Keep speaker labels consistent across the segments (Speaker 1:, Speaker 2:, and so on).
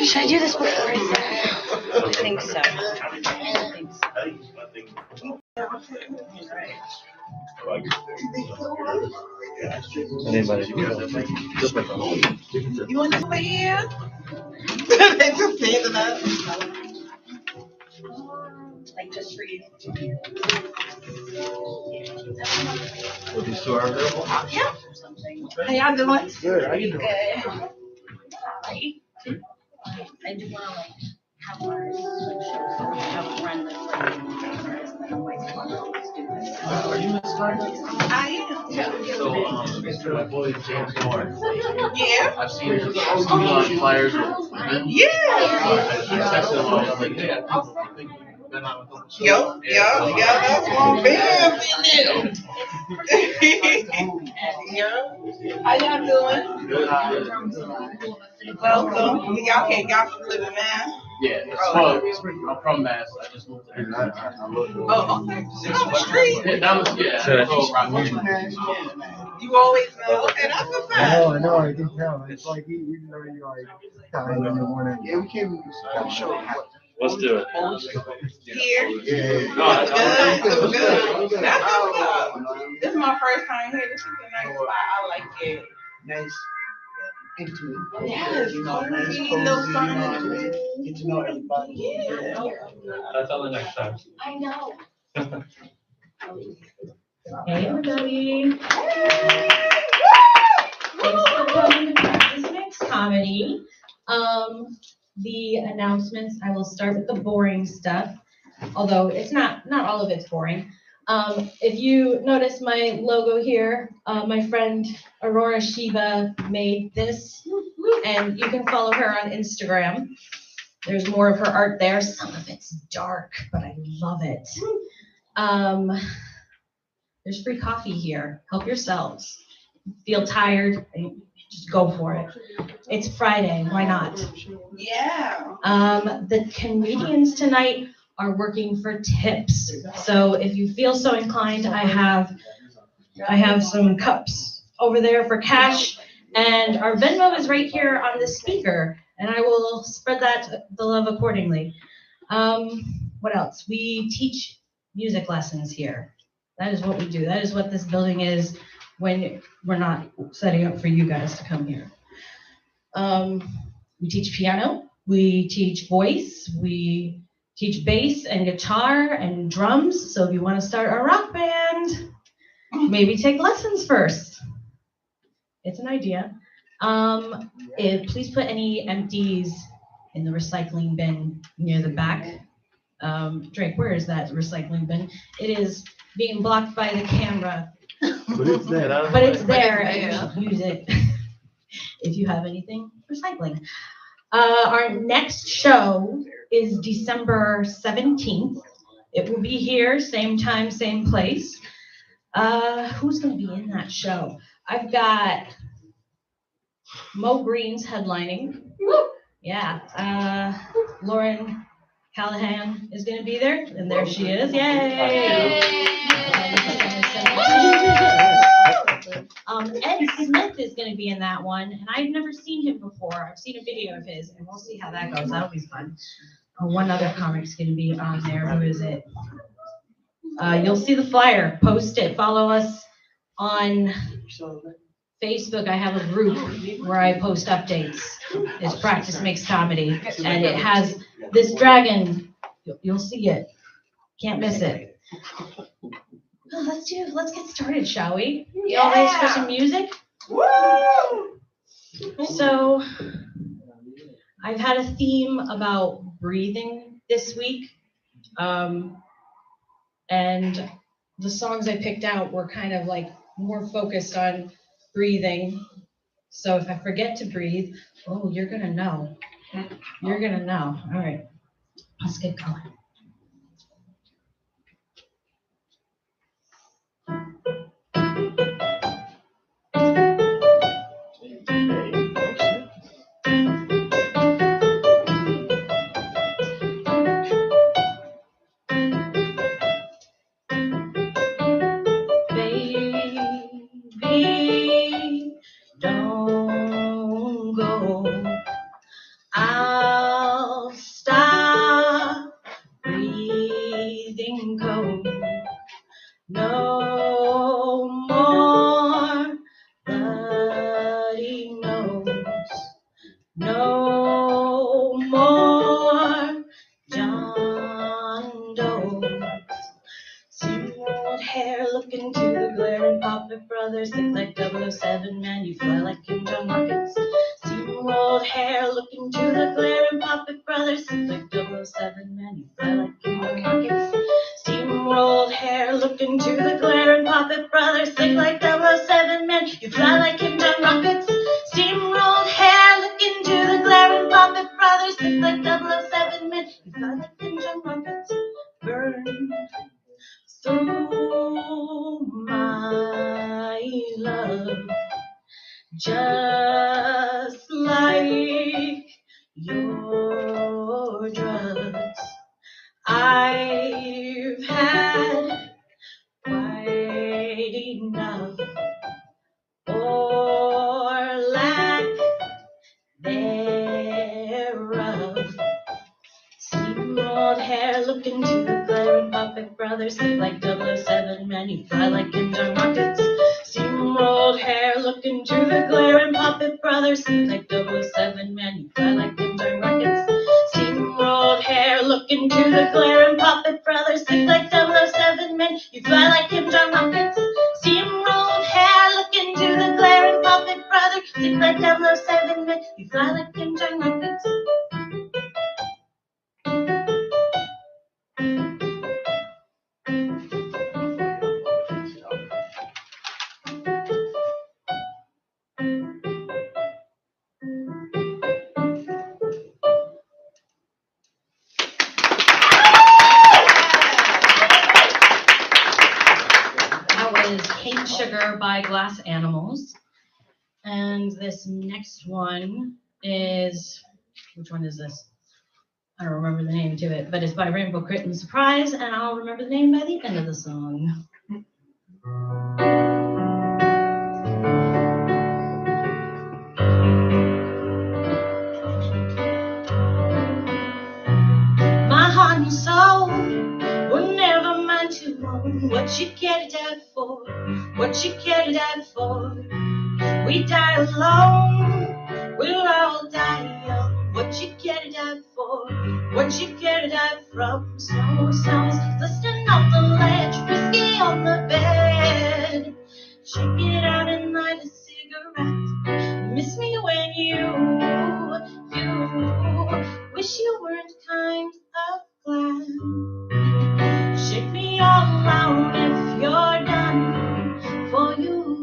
Speaker 1: Should I do this before I think so.
Speaker 2: Anybody? Just my phone.
Speaker 3: You want to over here? They just said to us.
Speaker 1: Like just for you.
Speaker 2: So these two are available?
Speaker 3: Yeah. How y'all doing?
Speaker 2: Good. How you doing?
Speaker 1: Good. I do want to like have our shows that we have a friend that's like and I'm like, let's do this.
Speaker 2: Are you Miss Carter?
Speaker 3: I am.
Speaker 2: So, my boy James Moore.
Speaker 3: Yeah.
Speaker 2: I've seen him on flyers with women.
Speaker 3: Yeah.
Speaker 2: I texted him. I was like, hey, I think you've been on with them.
Speaker 3: Yo, that's my band in Yeah. How y'all doing?
Speaker 2: Good.
Speaker 3: Welcome. Y'all from living man?
Speaker 2: Yeah. Well, I'm from Mass. I just moved there.
Speaker 3: Oh, okay. Down the street.
Speaker 2: Yeah, that was,
Speaker 3: You always know. Okay, that's a fact.
Speaker 4: I know, I can tell. It's like even though you're like dying in the morning. Yeah, we came to the show.
Speaker 2: Let's do it.
Speaker 3: Here.
Speaker 4: Yeah.
Speaker 3: Good. That's what's up. This is my first time here. This is a nice spot. I like it.
Speaker 4: Nice. Intimate.
Speaker 3: Yes.
Speaker 4: You know, nice,
Speaker 3: Cozy,
Speaker 4: cozy,
Speaker 3: no
Speaker 4: you
Speaker 3: fun.
Speaker 4: know, get to know everybody.
Speaker 3: Yeah.
Speaker 2: That's all the next time.
Speaker 1: I know.
Speaker 5: Hey everybody,
Speaker 3: Hey.
Speaker 5: thanks for coming to Practice Mix Comedy. The announcements, I will start with the boring stuff, although it's not all of it's boring. If you notice my logo here, my friend Aurora Shiva made this, and you can follow her on Instagram. There's more of her art there. Some of it's dark, but I love it. There's free coffee here. Help yourselves. Feel tired? Just go for it. It's Friday. Why not?
Speaker 3: Yeah.
Speaker 5: The comedians tonight are working for tips. So if you feel so inclined, I have some cups over there for cash, and our Venmo is right here on the speaker, and I will spread the love accordingly. What else? We teach music lessons here. That is what we do. That is what this building is when we're not setting up for you guys to come here. We teach piano, we teach voice, we teach bass and guitar and drums. So if you want to start a rock band, maybe take lessons first. It's an idea. Please put any empties in the recycling bin near the back. Drake, where is that recycling bin? It is being blocked by the camera.
Speaker 4: But it's there.
Speaker 5: But it's there, and you should use it if you have anything recycling. Our next show is December 17th. It will be here, same time, same place. Who's going to be in that show? I've got Mo Green's headlining. Yeah. Lauren Callahan is going to be there, and there she is. Yay! Ed Smith is going to be in that one, and I've never seen him before. I've seen a video of his, and we'll see how that goes. That'll be fun. One other comic's going to be on there. Who is it? You'll see the flyer. Post it. Follow us on Facebook. I have a group where I post updates. It's Practice Makes Comedy, and it has this dragon. You'll see it. Can't miss it. Let's get started, shall we? Y'all ready for some music?
Speaker 3: Woo!
Speaker 5: So, I've had a theme about breathing this week, and the songs I picked out were kind of like more focused on breathing. So if I forget to breathe, you're gonna know. You're gonna know. All right, let's get going. Baby, don't go. Puppet Brothers, sick like 007, man, you fly like Kim Jong rockets. Steamrolled hair, look into the glare, and Puppet Brothers, sick like 007, man, you fly like Kim Jong rockets. Steamrolled hair, look into the glare, and Puppet Brothers, sick like 007, man, you fly like Kim Jong rockets. Steamrolled hair, look into the glare, and Puppet Brothers, sick like 007, man, you fly like Kim Jong rockets. Burn through my love, just like your drugs. I've had quite enough, or lack thereof. Steamrolled hair, look into the glare, and Puppet Brothers, sick like 007, man, you fly like Kim Jong rockets. Steamrolled hair, look into the glare, and Puppet Brothers, sick like 007, man, you fly like Kim Jong rockets. Steamrolled hair, look into the glare, and Puppet Brothers, sick like 007, man, you fly like Kim Jong rockets. Steamrolled hair, look into the glare, and Puppet Brothers, sick like 007, man, you fly like Kim Jong rockets. Cane Sugar by Glass Animals. And this next one is, which one is this? I don't remember the name to it, but it's by Rainbow Crit Surprise, and I'll remember the name by the end of the song. My heart and soul were never meant to own. What you get it out for? What you get it out for? We die alone, we'll all die young. What you get it out for? What you get it out from? Slow sounds listening on the ledge, whiskey on the bed. Shake it out and light a cigarette. Miss me when you wish you weren't kind of glad. Shake me all out if you're done. For you.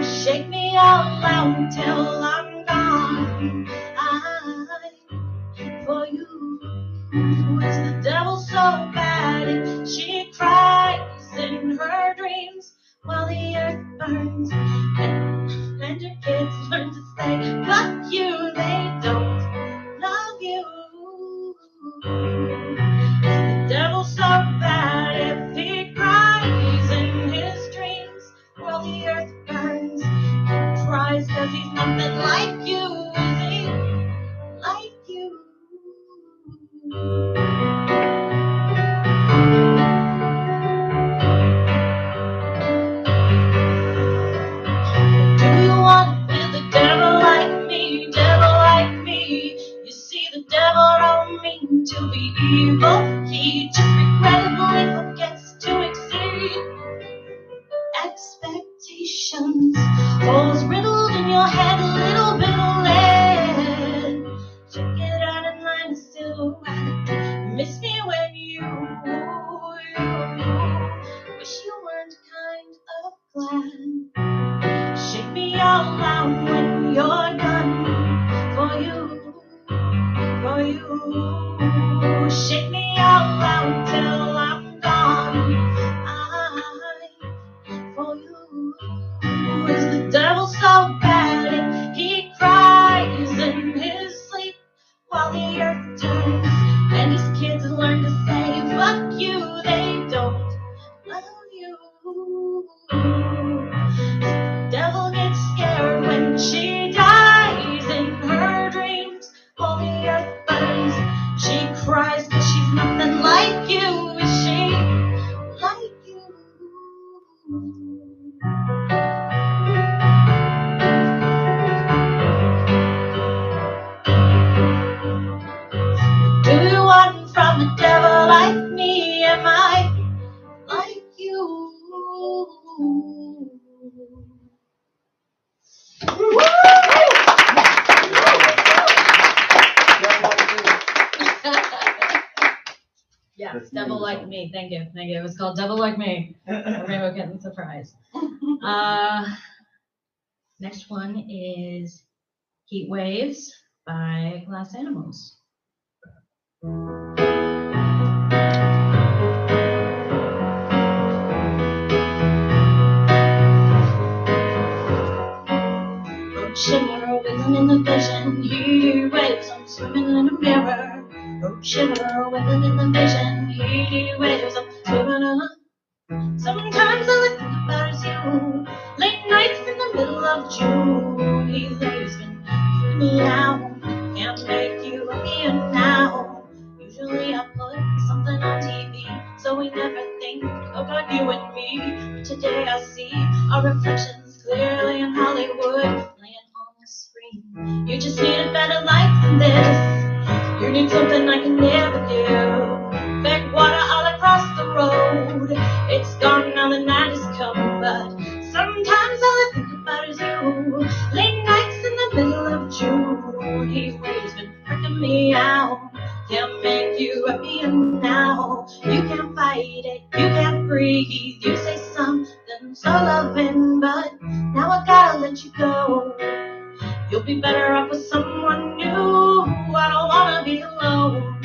Speaker 5: Shake me all out till I'm gone. For you. Is the devil so bad if she cries in her dreams while the earth burns and her kids learn to say, fuck you, they don't love you. Is the devil so bad if he cries in his dreams while the earth burns? He cries 'cause he's nothing like you, is he? Like you. Do you want to be the devil like me, devil like me? You see, the devil don't mean to be evil. He just regrettably forgets to exceed expectations. Holes riddled in your head, a little bit of lead. Check it out and line a silhouette. Miss me when you wish you weren't kind of glad. Shake me all out when you're done. For you. Shake me all out till I'm gone. For you. Is the devil so bad if he cries in his sleep while the earth turns and his kids learn to say, fuck you, they don't love you. The devil gets scared when she dies in her dreams while the earth burns. Devil Like Me. Thank you. Thank you. It was called Devil Like Me. Rainbow Kitten Surprise. Next one is Heat Waves by Glass Animals. Shimmer, whizzing in the vision, heat waves, I'm swimming in a mirror. Oh, shimmer, whizzing in the vision, heat waves, I'm swimming in a... Sometimes all I think about is you. Late nights in the middle of June, heat waves been freaking me out. Can't make you happier now. Usually I put something on TV, so we never think about you and me. But today I see our reflections clearly in Hollywood, playing on the screen. You just need a better life than this. You need something I can never do. Fake water all across the road. It's gone now, the night has come, but sometimes all I think about is you. Late nights in the middle of June, heat waves been freaking me out. Can't make you happier now. You can't fight it, you can't breathe. You say something so loving, but now I gotta let you go. You'll be better off with someone new. I don't wanna be alone.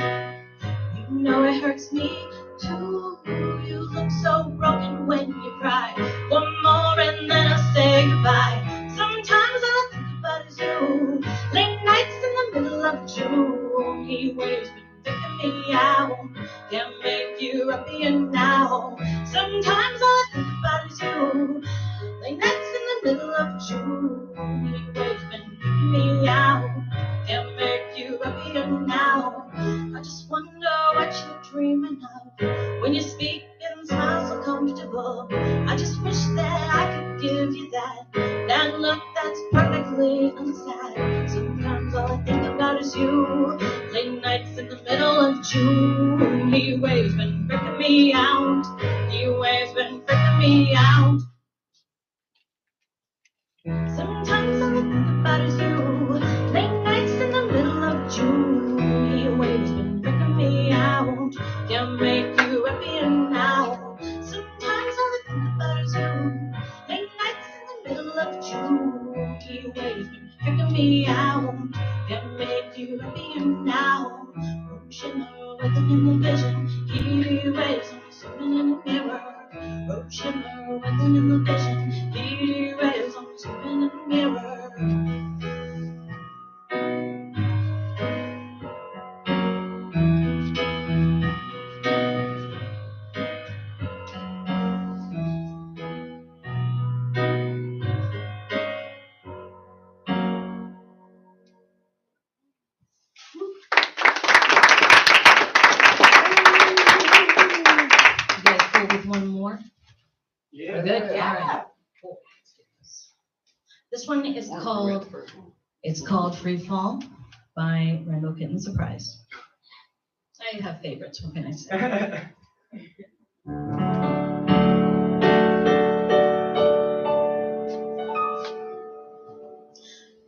Speaker 5: You know it hurts me too. You look so broken when you cry. One more and then I'll say goodbye. Sometimes all I think about is you. Late nights in the middle of June, heat waves been taking me out. Can't make you happier now. Sometimes all I think about is you. Late nights in the middle of June, heat waves been taking me out. Can't make you happier now. I just wonder what you're dreaming of when you speak and smile so comfortable. I just wish that I could give you that look that's perfectly unsaid. Sometimes all I think about is you. Late nights in the middle of June, heat waves been freaking me out. Heat waves been freaking me out. Sometimes all I think about is you. Late nights in the middle of June, heat waves been freaking me out. Can't make you happier now. Sometimes all I think about is you. Late nights in the middle of June, heat waves been freaking me out. Can't make you happier now. Oh, shimmer, within in the vision, heat waves, I'm swimming in the mirror. Oh, shimmer, within in the vision, heat waves, I'm swimming in the mirror. You guys cool with one more?
Speaker 2: Yeah.
Speaker 5: We're good?
Speaker 3: Yeah.
Speaker 5: All right. Cool. Let's do this. This one is called Free Fall by Rainbow Kitten Surprise. I have favorites, what can I say?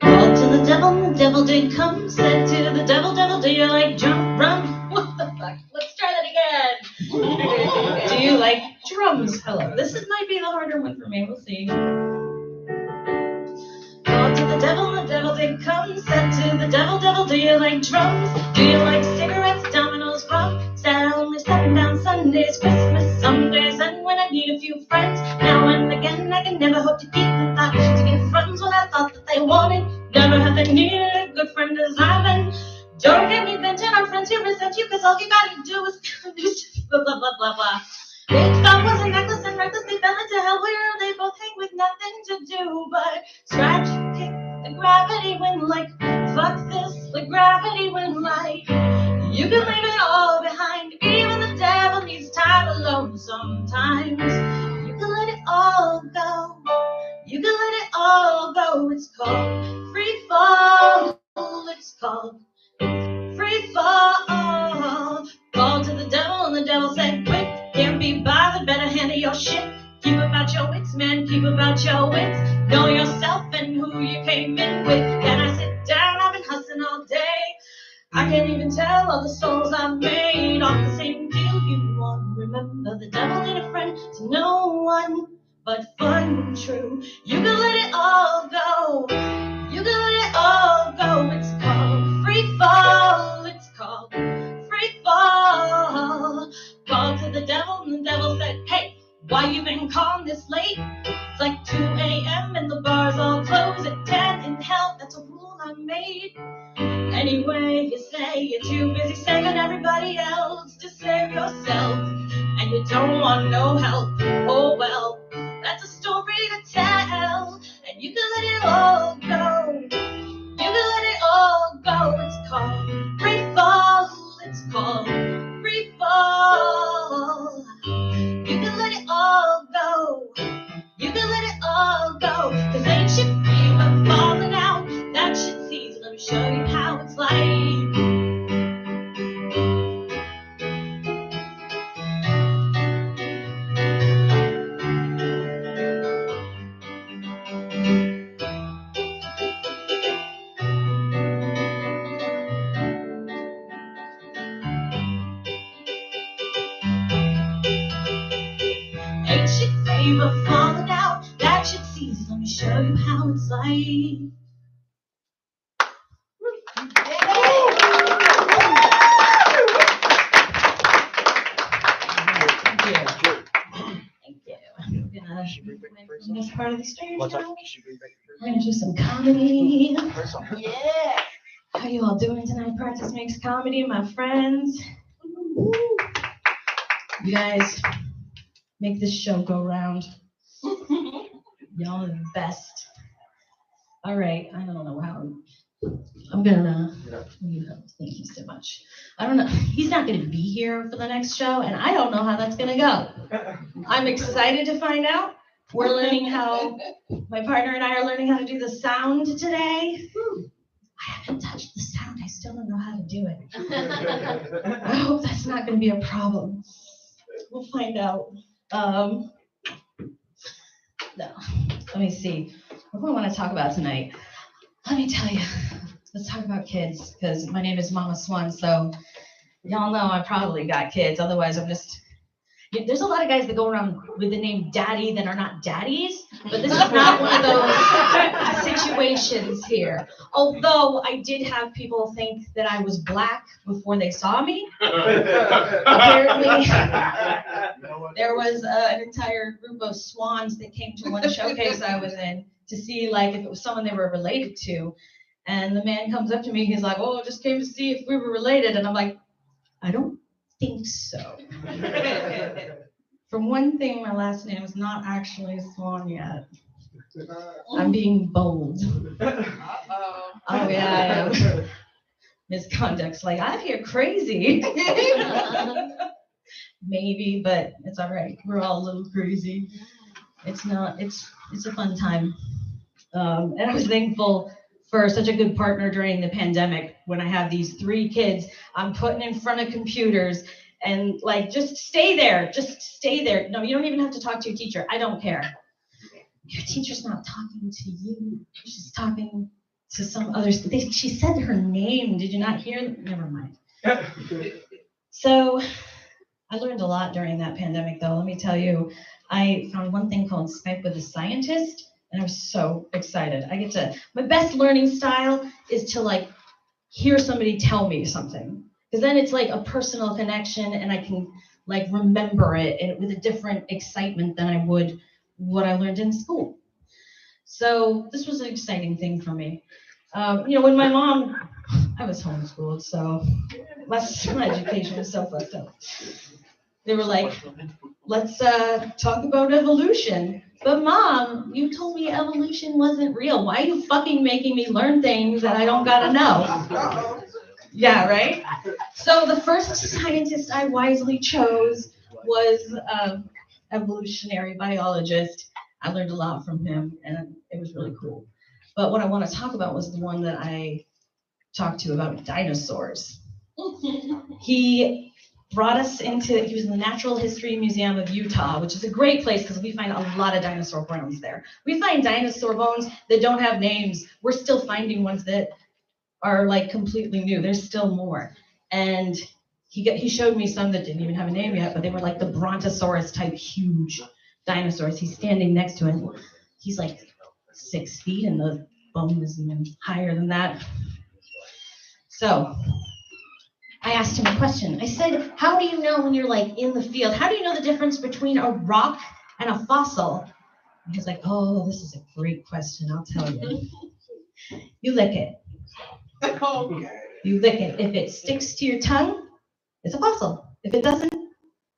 Speaker 5: Called to the devil did come, said to the devil, do you like jump, run? What the fuck? Let's try that again. Do you like drums? Hello. This might be the harder one for me, we'll see. Called to the devil did come, said to the devil, do you like drums? Do you like cigarettes, dominoes, rum? Said only 7 down Sundays, Christmas, Sundays, and when I need a few friends. Now and again, I can never hope to keep the thought to give friends what I thought that they wanted. Never have they needed a good friend as I've been. Don't get me venting on friends who resent you, cause all you gotta do is blah, blah, blah, blah, blah. They thought was a necklace and recklessly fell into hell where they both hang with nothing to do but scratch, kick, the gravity went like, fuck this, the gravity went like, you can leave it all behind, even the devil needs time alone sometimes. You can let it all go, you can let it all go, it's called free fall, it's called free fall. Called to the devil and the devil said, quick, can't be bothered, better handle your shit. Keep about your wits, man, keep about your wits. Know yourself and who you came in with. Can I sit down? I've been hustling all day. I can't even tell all the souls I've made off the same deal you but fun and true. You can let it all go. You can let it all go. It's called free fall. It's called free fall. Called to the devil, and the devil said, hey, why you been calling this late? It's like 2 a.m. and the bars all close at 10 in hell. That's a rule I made. Anyway, you say you're too busy saving everybody else to save yourself, and you don't want no help. Oh well, that's a story to tell, and you can let it all go. You can let it all go. It's called free fall. It's called free fall. You can let it all go. You can let it all go. 'Cause ain't shit free but falling out. That shit's easy. Let me show you how it's like. Ain't shit free but falling out. That shit's easy. Let me show you how it's like. Thank you. I'm gonna from this part of the stage now. We're gonna do some comedy.
Speaker 3: Yeah.
Speaker 5: How you all doing tonight? Practice Makes Comedy, my friends. You guys make this show go round. Y'all are the best. All right, I don't know how I'm gonna. Thank you so much. I don't know. He's not gonna be here for the next show, and I don't know how that's gonna go. I'm excited to find out. We're learning how. My partner and I are learning how to do the sound today. I haven't touched the sound. I still don't know how to do it. I hope that's not going to be a problem. We'll find out. No. Let me see. What do I want to talk about tonight? Let me tell you. Let's talk about kids, because my name is Mama Swan, so y'all know I probably got kids. Otherwise, I'm just... There's a lot of guys that go around with the name daddy that are not daddies, but this is not one of those situations here. Although I did have people think that I was black before they saw me. Apparently, there was an entire group of swans that came to one showcase I was in to see like if it was someone they were related to. And the man comes up to me, he's like, oh, just came to see if we were related. And I'm like, I don't think so. For one thing, my last name is not actually Swan yet. I'm being bold.
Speaker 3: Uh-oh.
Speaker 5: Oh yeah, I am. Misconduct's like, I hear crazy. Maybe, but it's all right. We're all a little crazy. It's not, it's a fun time. And I was thankful for such a good partner during the pandemic when I have these 3 kids I'm putting in front of computers and like, just stay there. No, you don't even have to talk to your teacher. I don't care. Your teacher's not talking to you. She's talking to some others. She said her name. Did you not hear? Never mind. So I learned a lot during that pandemic, though. Let me tell you, I found one thing called Skype with a Scientist, and I was so excited. My best learning style is to like hear somebody tell me something, because then it's like a personal connection, and I can like remember it and with a different excitement than I would what I learned in school. So this was an exciting thing for me. When my mom, I was homeschooled, so my education was so fucked up. They were like, let's talk about evolution. But Mom, you told me evolution wasn't real. Why are you fucking making me learn things that I don't gotta know? Yeah, right? So the first scientist I wisely chose was evolutionary biologist. I learned a lot from him, and it was really cool. But what I want to talk about was the one that I talked to about dinosaurs. He brought us he was in the Natural History Museum of Utah, which is a great place because we find a lot of dinosaur bones there. We find dinosaur bones that don't have names. We're still finding ones that are like completely new. There's still more. And he showed me some that didn't even have a name yet, but they were like the Brontosaurus type huge dinosaurs. He's standing next to him. He's like 6 feet, and the bone is even higher than that. So I asked him a question. I said, how do you know when you're like in the field? How do you know the difference between a rock and a fossil? And he's like, oh, this is a great question. I'll tell you. You lick it.
Speaker 3: Okay.
Speaker 5: You lick it. If it sticks to your tongue, it's a fossil. If it doesn't,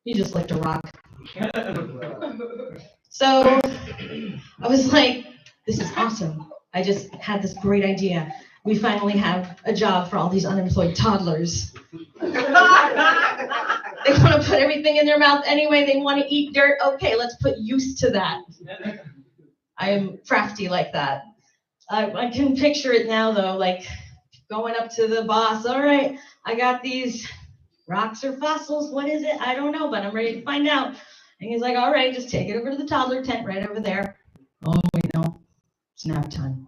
Speaker 5: you just licked a rock. So I was like, this is awesome. I just had this great idea. We finally have a job for all these unemployed toddlers. They want to put everything in their mouth anyway. They want to eat dirt. Okay, let's put use to that. I am crafty like that. I can picture it now, though, like going up to the boss. All right, I got these rocks or fossils. What is it? I don't know, but I'm ready to find out. And he's like, all right, just take it over to the toddler tent right over there. Oh, wait, no, it's nap time.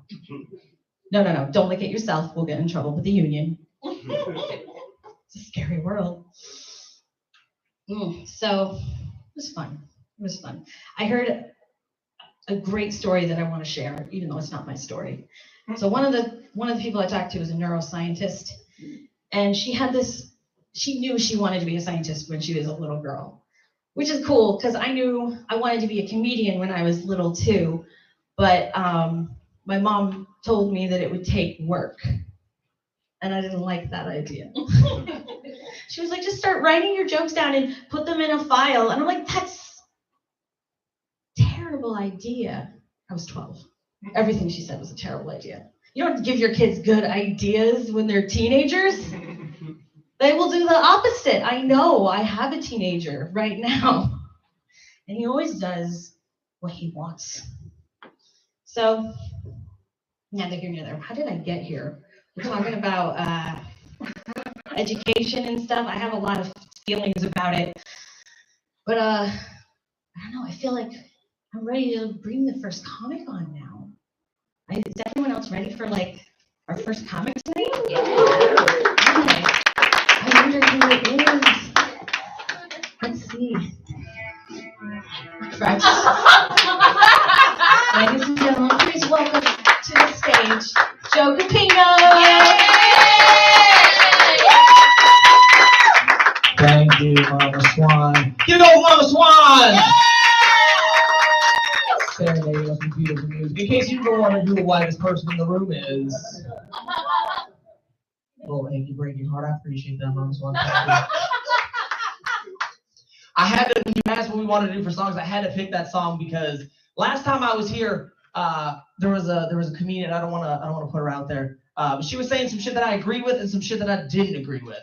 Speaker 5: No, don't lick it yourself. We'll get in trouble with the union. It's a scary world. So it was fun. It was fun. I heard a great story that I want to share, even though it's not my story. So one of the people I talked to was a neuroscientist, and she knew she wanted to be a scientist when she was a little girl, which is cool because I knew I wanted to be a comedian when I was little too, but my mom told me that it would take work, and I didn't like that idea. She was like, just start writing your jokes down and put them in a file. And I'm like, that's a terrible idea. I was 12. Everything she said was a terrible idea. You don't give your kids good ideas when they're teenagers. They will do the opposite. I know. I have a teenager right now. And he always does what he wants. So, neither here nor there. How did I get here? We're talking about education and stuff. I have a lot of feelings about it. But I don't know. I feel like I'm ready to bring the first comic on now. Is everyone else ready for like our first comic tonight? Yeah. Okay. I wonder who it is. Let's see. Fresh. Ladies and gentlemen, please welcome to the stage, Joe Kapinos.
Speaker 6: Thank you, Mama Swan. Get old Mama Swan! Serenade us with beautiful music. In case you don't want to know who the whitest person in the room is. Little achy breaking heart. I appreciate that, Mama Swan. I had to, when you asked what we wanted to do for songs, I had to pick that song because last time I was here, there was a comedian. I don't want to put her out there. But she was saying some shit that I agreed with and some shit that I didn't agree with.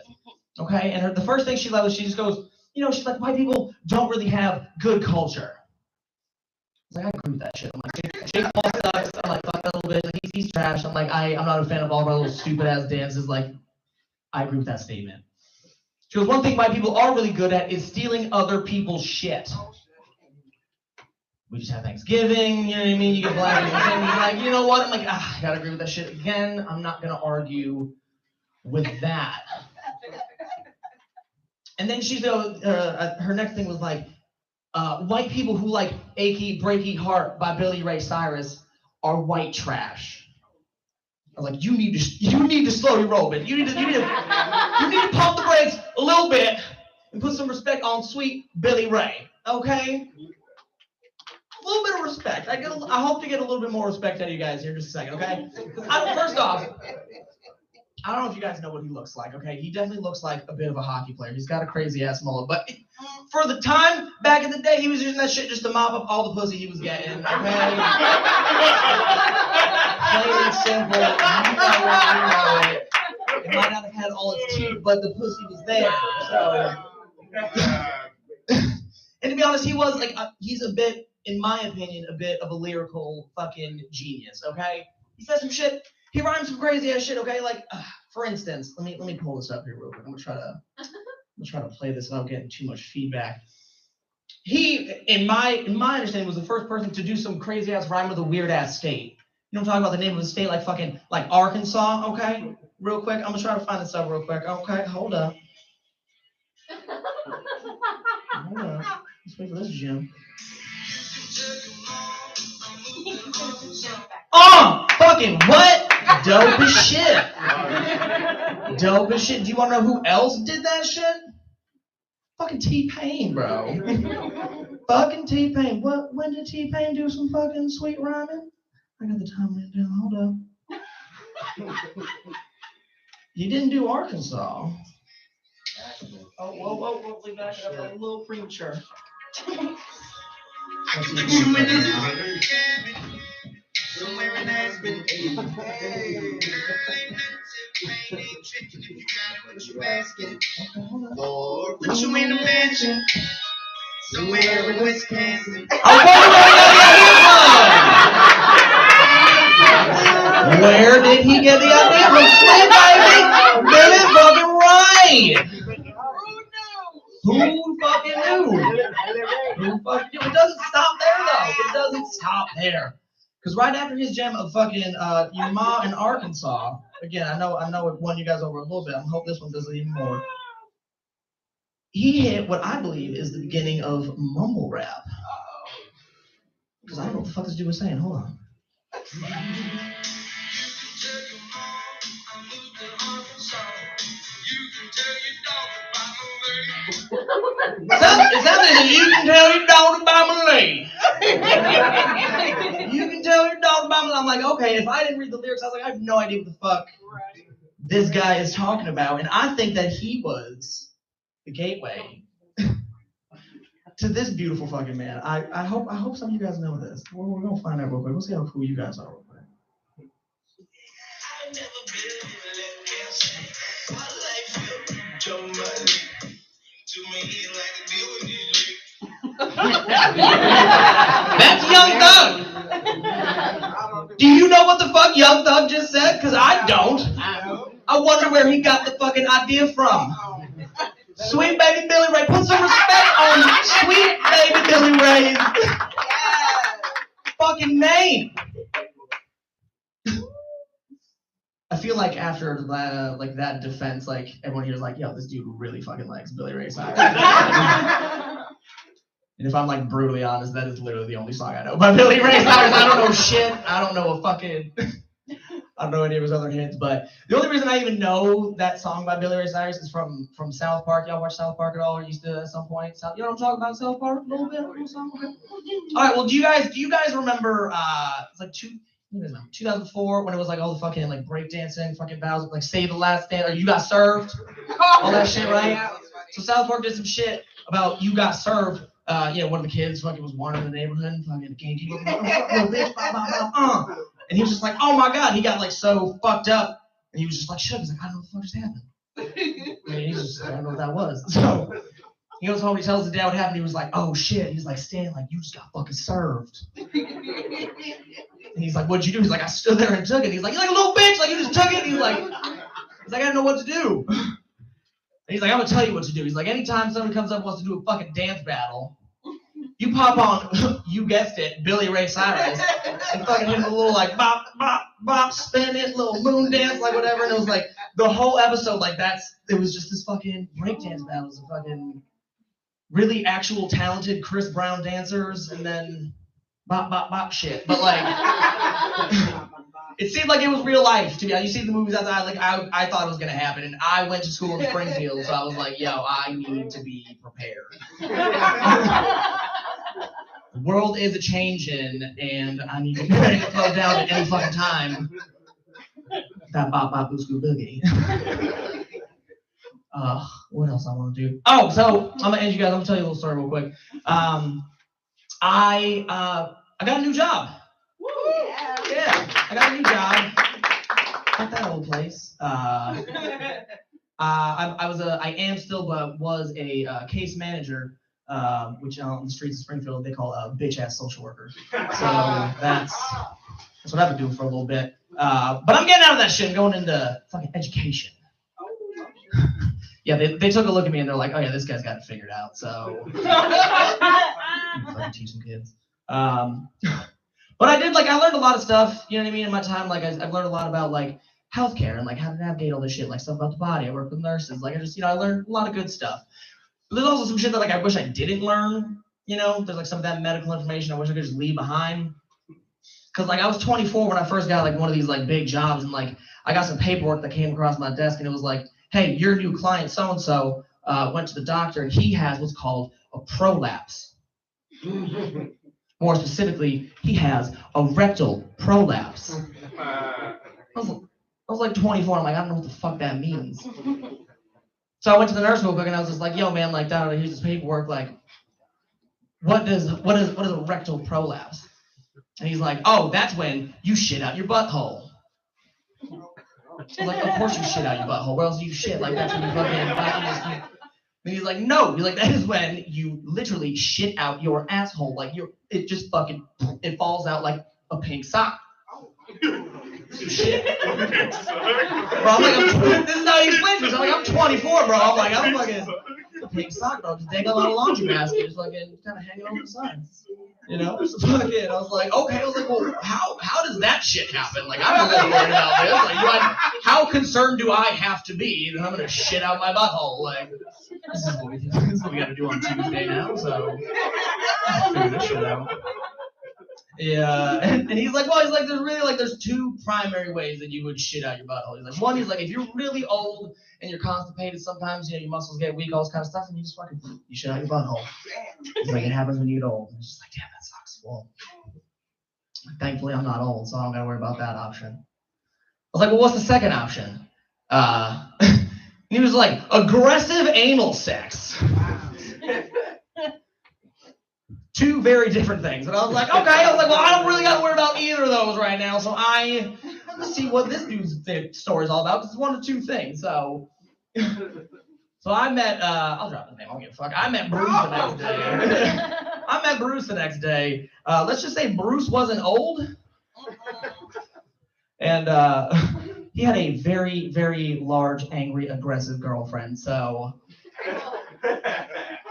Speaker 6: Okay, and the first thing she said was she just goes, she's like, white people don't really have good culture. I was like, I agree with that shit. I'm like, Jake Paul sucks. I'm like, fuck that little bitch. Like, he's trash. I'm like, I'm not a fan of all of our little stupid ass dances. Like, I agree with that statement. She goes, one thing white people are really good at is stealing other people's shit. We just had Thanksgiving, you know what I mean? You get black and you're like, you know what? I'm like, I gotta agree with that shit again. I'm not gonna argue with that. And then she's her next thing was like, white people who like Achy Breaky Heart by Billy Ray Cyrus are white trash. I was like, you need to slow your roll, man. You need to pump the brakes a little bit and put some respect on sweet Billy Ray, okay? A little bit of respect. I hope to get a little bit more respect out of you guys here in just a second, okay? First off, I don't know if you guys know what he looks like, okay? He definitely looks like a bit of a hockey player. He's got a crazy-ass mullet. But for the time, back in the day, he was using that shit just to mop up all the pussy he was getting, okay? Plain and simple. You know it. It might not have had all its teeth, but the pussy was there. So. And to be honest, he was like, he's a bit, in my opinion, a bit of a lyrical fucking genius, okay? He says some shit. He rhymes some crazy ass shit, okay? Like, for instance, let me pull this up here real quick. I'm gonna try to play this without getting too much feedback. He, in my understanding, was the first person to do some crazy ass rhyme with a weird ass state. You know, I'm talking about the name of a state like Arkansas, okay? Real quick, I'm gonna try to find this up real quick. Okay, hold up. Hold up. Let's wait for this gem. Oh, fucking what? Dope as shit. Dope as shit. Do you want to know who else did that shit? Fucking T-Pain, bro. Fucking T-Pain. What? When did T-Pain do some fucking sweet rhyming? I got the time written down. Hold up. He didn't do Arkansas. Whoa, we back it up a little premature.
Speaker 7: Somewhere in Aspen. Or put you in a mansion. Somewhere in Wisconsin.
Speaker 6: Where did he get the idea from? Sweet baby! Get it fucking right! Who fucking knew? Who fucking knew? It doesn't stop there though. It doesn't stop there. Because right after his jam of fucking Your Ma in Arkansas, again, I know it won you guys over a little bit. I hope this one does it even more. He hit what I believe is the beginning of mumble rap. Because I don't know what the fuck this dude was saying. Hold on. It sounds like you can tell your dog about Malay. You can tell your dog about Malay. I'm like, okay, if I didn't read the lyrics, I was like, I have no idea what the fuck this guy is talking about. And I think that he was the gateway to this beautiful fucking man. I hope some of you guys know this. We're gonna find out real quick. We'll see how cool you guys are real quick. That's Young Thug. Do you know what the fuck Young Thug just said? Because I don't. I wonder where he got the fucking idea from. Sweet baby Billy Ray. Put some respect on Sweet baby Billy Ray's fucking name. I feel like after that defense, like everyone here is like, yo, this dude really fucking likes Billy Ray Cyrus. And if I'm like brutally honest, that is literally the only song I know by Billy Ray Cyrus. I don't know shit. I don't know I don't know any of his other hits, but the only reason I even know that song by Billy Ray Cyrus is from South Park. Y'all watch South Park at all? Or used to at some point? You know what I'm talking about? South Park a little bit. All right. Well, do you guys remember? It's like 2004 when it was like all the fucking like breakdancing fucking battles, like Save the Last Dance or You Got Served, all that shit, right? So South Park did some shit about You Got Served. One of the kids fucking was wanted in the neighborhood, fucking the gamekeeper, bitch, and he was just like, oh my god, he got like so fucked up, and he was just like, shut up, he's like, I don't know what the fuck just happened. And he's just like, I don't know what that was. So he goes home, he tells his dad what happened, he was like, oh shit, he's like, Stan, like, you just got fucking served. And he's like, what'd you do? He's like, I stood there and took it. He's like, you're like a little bitch, like you just took it. And he's like, I didn't know what to do. And he's like, I'm gonna tell you what to do. He's like, anytime somebody comes up and wants to do a fucking dance battle, you pop on, you guessed it, Billy Ray Cyrus, and fucking hit a little like bop, bop, bop, spin it, little moon dance, like whatever. And it was like the whole episode, like it was just this fucking breakdance battles of fucking really actual talented Chris Brown dancers, and then bop, bop, bop shit. But like, it seemed like it was real life to me. You see the movies outside, like I thought it was gonna happen, and I went to school in Springfield, so I was like, yo, I need to be prepared. The world is a changing, and I need to be ready to throw down at any fucking time. That bop bop boo scoo boogie. What else I want to do? Oh, so I'm gonna end you guys. I'm gonna tell you a little story real quick. I got a new job. Yeah, I got a new job. Not that old place. I am still, but was a case manager, which on the streets of Springfield they call a bitch ass social worker. So that's what I've been doing for a little bit. But I'm getting out of that shit and going into fucking education. Yeah, they took a look at me and they're like, oh yeah, this guy's got it figured out. So fucking teaching kids. But I learned a lot of stuff, you know what I mean, in my time. Like I've learned a lot about like healthcare and like how to navigate all this shit, like stuff about the body. I work with nurses. Like I learned a lot of good stuff. But there's also some shit that like I wish I didn't learn. You know, there's like some of that medical information I wish I could just leave behind. Cause like I was 24 when I first got like one of these like big jobs, and like I got some paperwork that came across my desk, and it was like, hey, your new client so-and-so went to the doctor and he has what's called a prolapse. More specifically, he has a rectal prolapse. I was like 24, I'm like, I don't know what the fuck that means. So I went to the nurse real quick and I was just like, yo man, like here's this paperwork, like what is a rectal prolapse? And he's like, oh, that's when you shit out your butthole. I was like, of course you shit out your butthole. Where else do you shit? Like that's when you fucking. And he's like, no. He's like, that is when you literally shit out your asshole. Like it just fucking, it falls out like a pink sock. Shit. Bro, I'm like, this is how he explains it. I'm like, I'm 24, bro. I'm like, I'm fucking a pink sock, bro. Just dang on a laundry basket, just fucking kind of hanging over the side. You know, so fucking, I was like, okay. I was like, well, how does that shit happen? Like, I'm a little worried about this. Like, how concerned do I have to be that I'm gonna shit out my butthole? Like, this is what we gotta do on Tuesday now. So, figure this shit out. Yeah, and he's like, well, there's really like there's two primary ways that you would shit out your butthole. He's like, one is like if you're really old and you're constipated, sometimes your muscles get weak, all this kind of stuff, and you just fucking you shit out your butthole. He's like, it happens when you get old. And it's just like, damn, that sucks. Well, thankfully I'm not old, so I don't gotta worry about that option. I was like, well, what's the second option? He was like, aggressive anal sex. Two very different things. And I was like, okay. I was like, well, I don't really got to worry about either of those right now. So let's see what this dude's story is all about. Because it's one of two things. So I met, I'll drop his name. I don't give a fuck. I met Bruce the next day. Let's just say Bruce wasn't old. And he had a very, very large, angry, aggressive girlfriend. So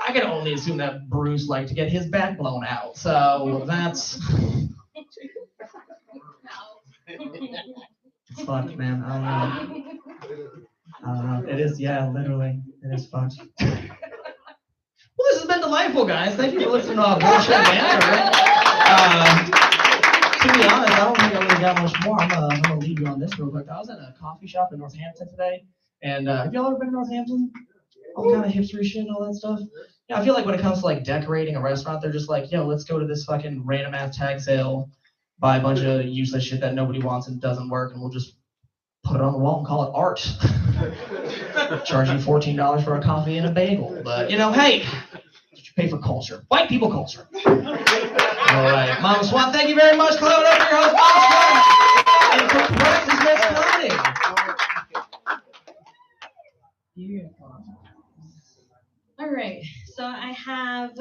Speaker 6: I can only assume that Bruce liked to get his back blown out. So that's it's fucked, man. I don't know. It is, yeah, literally. It is fucked. Well, this has been delightful, guys. Thank you for listening to our bullshit banter. To be honest, I don't think I really got much more. I'm gonna leave you on this real quick. I was at a coffee shop in Northampton today, and have y'all ever been to Northampton? All kind of hipstery shit and all that stuff. Yeah, I feel like when it comes to like decorating a restaurant, they're just like, yo, let's go to this fucking random ass tag sale, buy a bunch of useless shit that nobody wants and doesn't work, and we'll just put it on the wall and call it art. Charge you $14 for a coffee and a bagel. But you know, hey, you pay for culture. White people culture. All right, Mama Swan, thank you very much. Clap it up for your host, Mama Swan. And for practice next Friday.
Speaker 5: Beautiful. All right, so I have,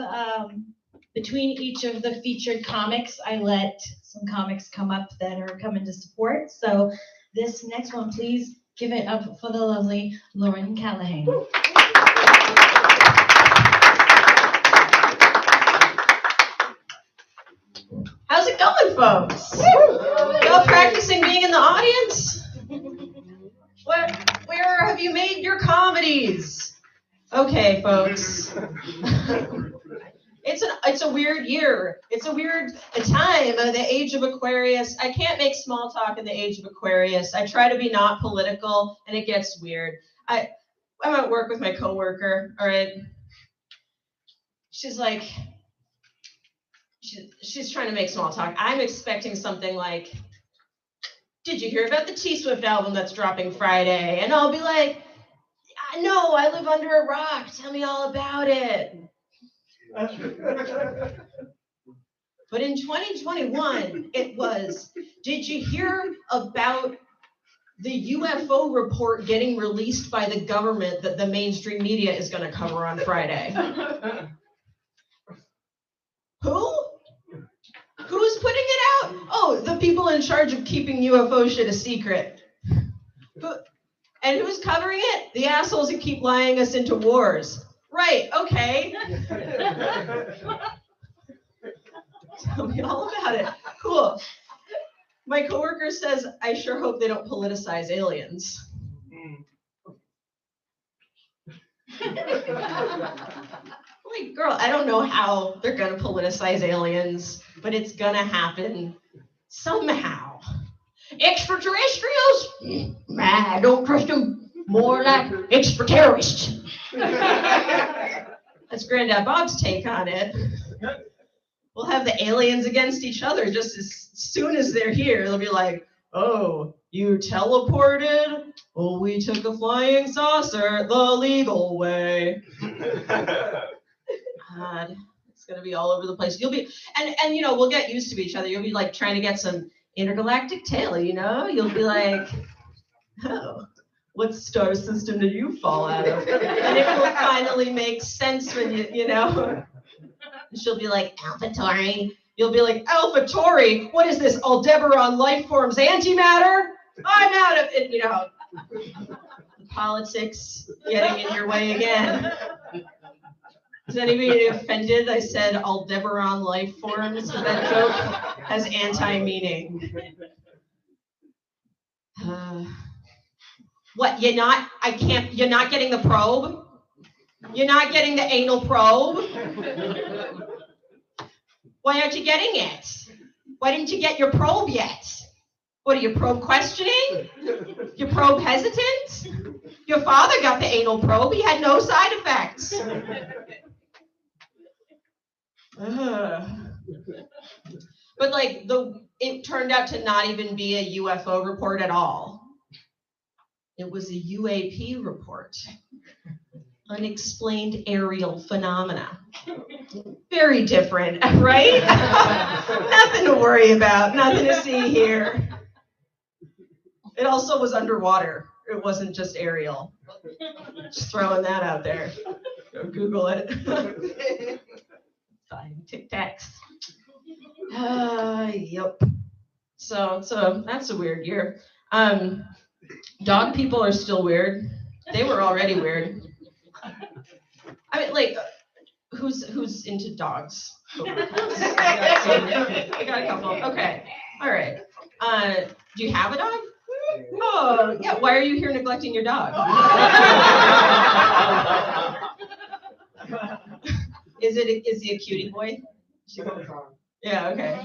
Speaker 5: between each of the featured comics, I let some comics come up that are coming to support. So this next one, please give it up for the lovely Lauren Callahan. How's it going, folks? Y'all practicing being in the audience? Where have you made your comedies? Okay, folks. It's a weird year. It's a weird time of the age of Aquarius. I can't make small talk in the age of Aquarius. I try to be not political, and it gets weird. I'm at work with my coworker. All right. She's like, she's trying to make small talk. I'm expecting something like, "Did you hear about the T-Swift album that's dropping Friday?" And I'll be like, "No, I live under a rock. Tell me all about it." But in 2021, it was, "Did you hear about the UFO report getting released by the government that the mainstream media is going to cover on Friday?" Who? Who's putting it out? Oh, the people in charge of keeping UFO shit a secret. And who's covering it? The assholes who keep lying us into wars. Right, okay. Tell me all about it. Cool. My coworker says, "I sure hope they don't politicize aliens." like, girl, I don't know how they're gonna politicize aliens, but it's gonna happen somehow. Extraterrestrials? Nah, don't trust them. More like extraterrestrials. That's Granddad Bob's take on it. We'll have the aliens against each other just as soon as they're here. They'll be like, oh, you teleported? Well, we took a flying saucer the legal way. God, it's gonna be all over the place. You'll be, and we'll get used to each other. You'll be like trying to get some intergalactic tale, You'll be like, oh, what star system did you fall out of? And it will finally make sense when she'll be like, AlphaTauri. You'll be like, AlphaTauri? What is this, Aldebaran life forms antimatter? I'm out of it, Politics getting in your way again. Is anybody offended? I said Aldebaran life forms. That joke has anti-meaning. What? You're not getting the probe? You're not getting the anal probe? Why aren't you getting it? Why didn't you get your probe yet? What are you probe questioning? Your probe hesitant? Your father got the anal probe. He had no side effects. But it turned out to not even be a UFO report at all. It was a UAP report. Unexplained aerial phenomena. Very different, right? Nothing to worry about, nothing to see here. It also was underwater. It wasn't just aerial. Just throwing that out there. Go Google it. Fine, Tic Tacs. Yep. So that's a weird year. Dog people are still weird. They were already weird. I mean, who's into dogs? I got a couple. Okay. All right. Do you have a dog? Oh, yeah. Why are you here neglecting your dog? Is he a cutie boy? Yeah. Okay.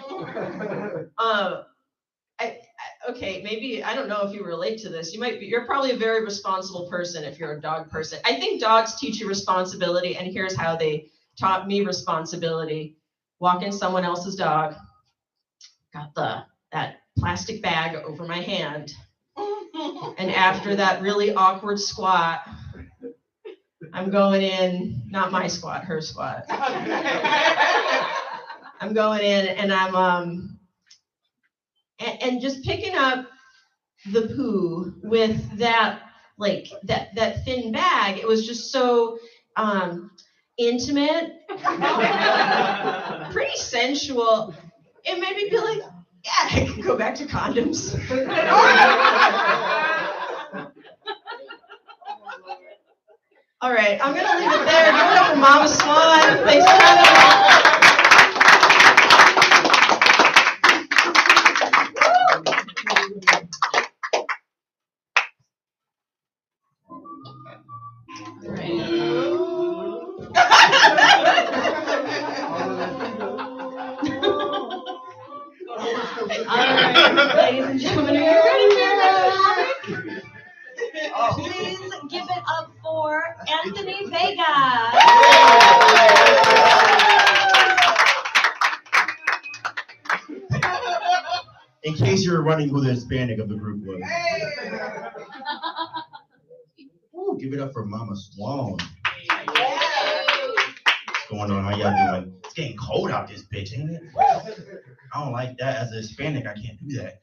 Speaker 5: Okay, maybe, I don't know if you relate to this. You're probably a very responsible person if you're a dog person. I think dogs teach you responsibility, and here's how they taught me responsibility. Walking someone else's dog, got that plastic bag over my hand, and after that really awkward squat, I'm going in, not my squat, her squat. I'm going in and I'm and just picking up the poo with that that thin bag. It was just so intimate, pretty sensual. It made me feel like, yeah, I can go back to condoms. All right, I'm gonna leave it there. Give it up for Mama Swan. Thanks for having me. Ladies and gentlemen, are you ready for your next topic? Please give it up for Anthony Vega.
Speaker 8: In case you were wondering who the Hispanic of the group was. Ooh, give it up for Mama Swan. What's going on? How y'all doing? It's getting cold out this bitch, ain't it? I don't like that. As a Hispanic, I can't do that.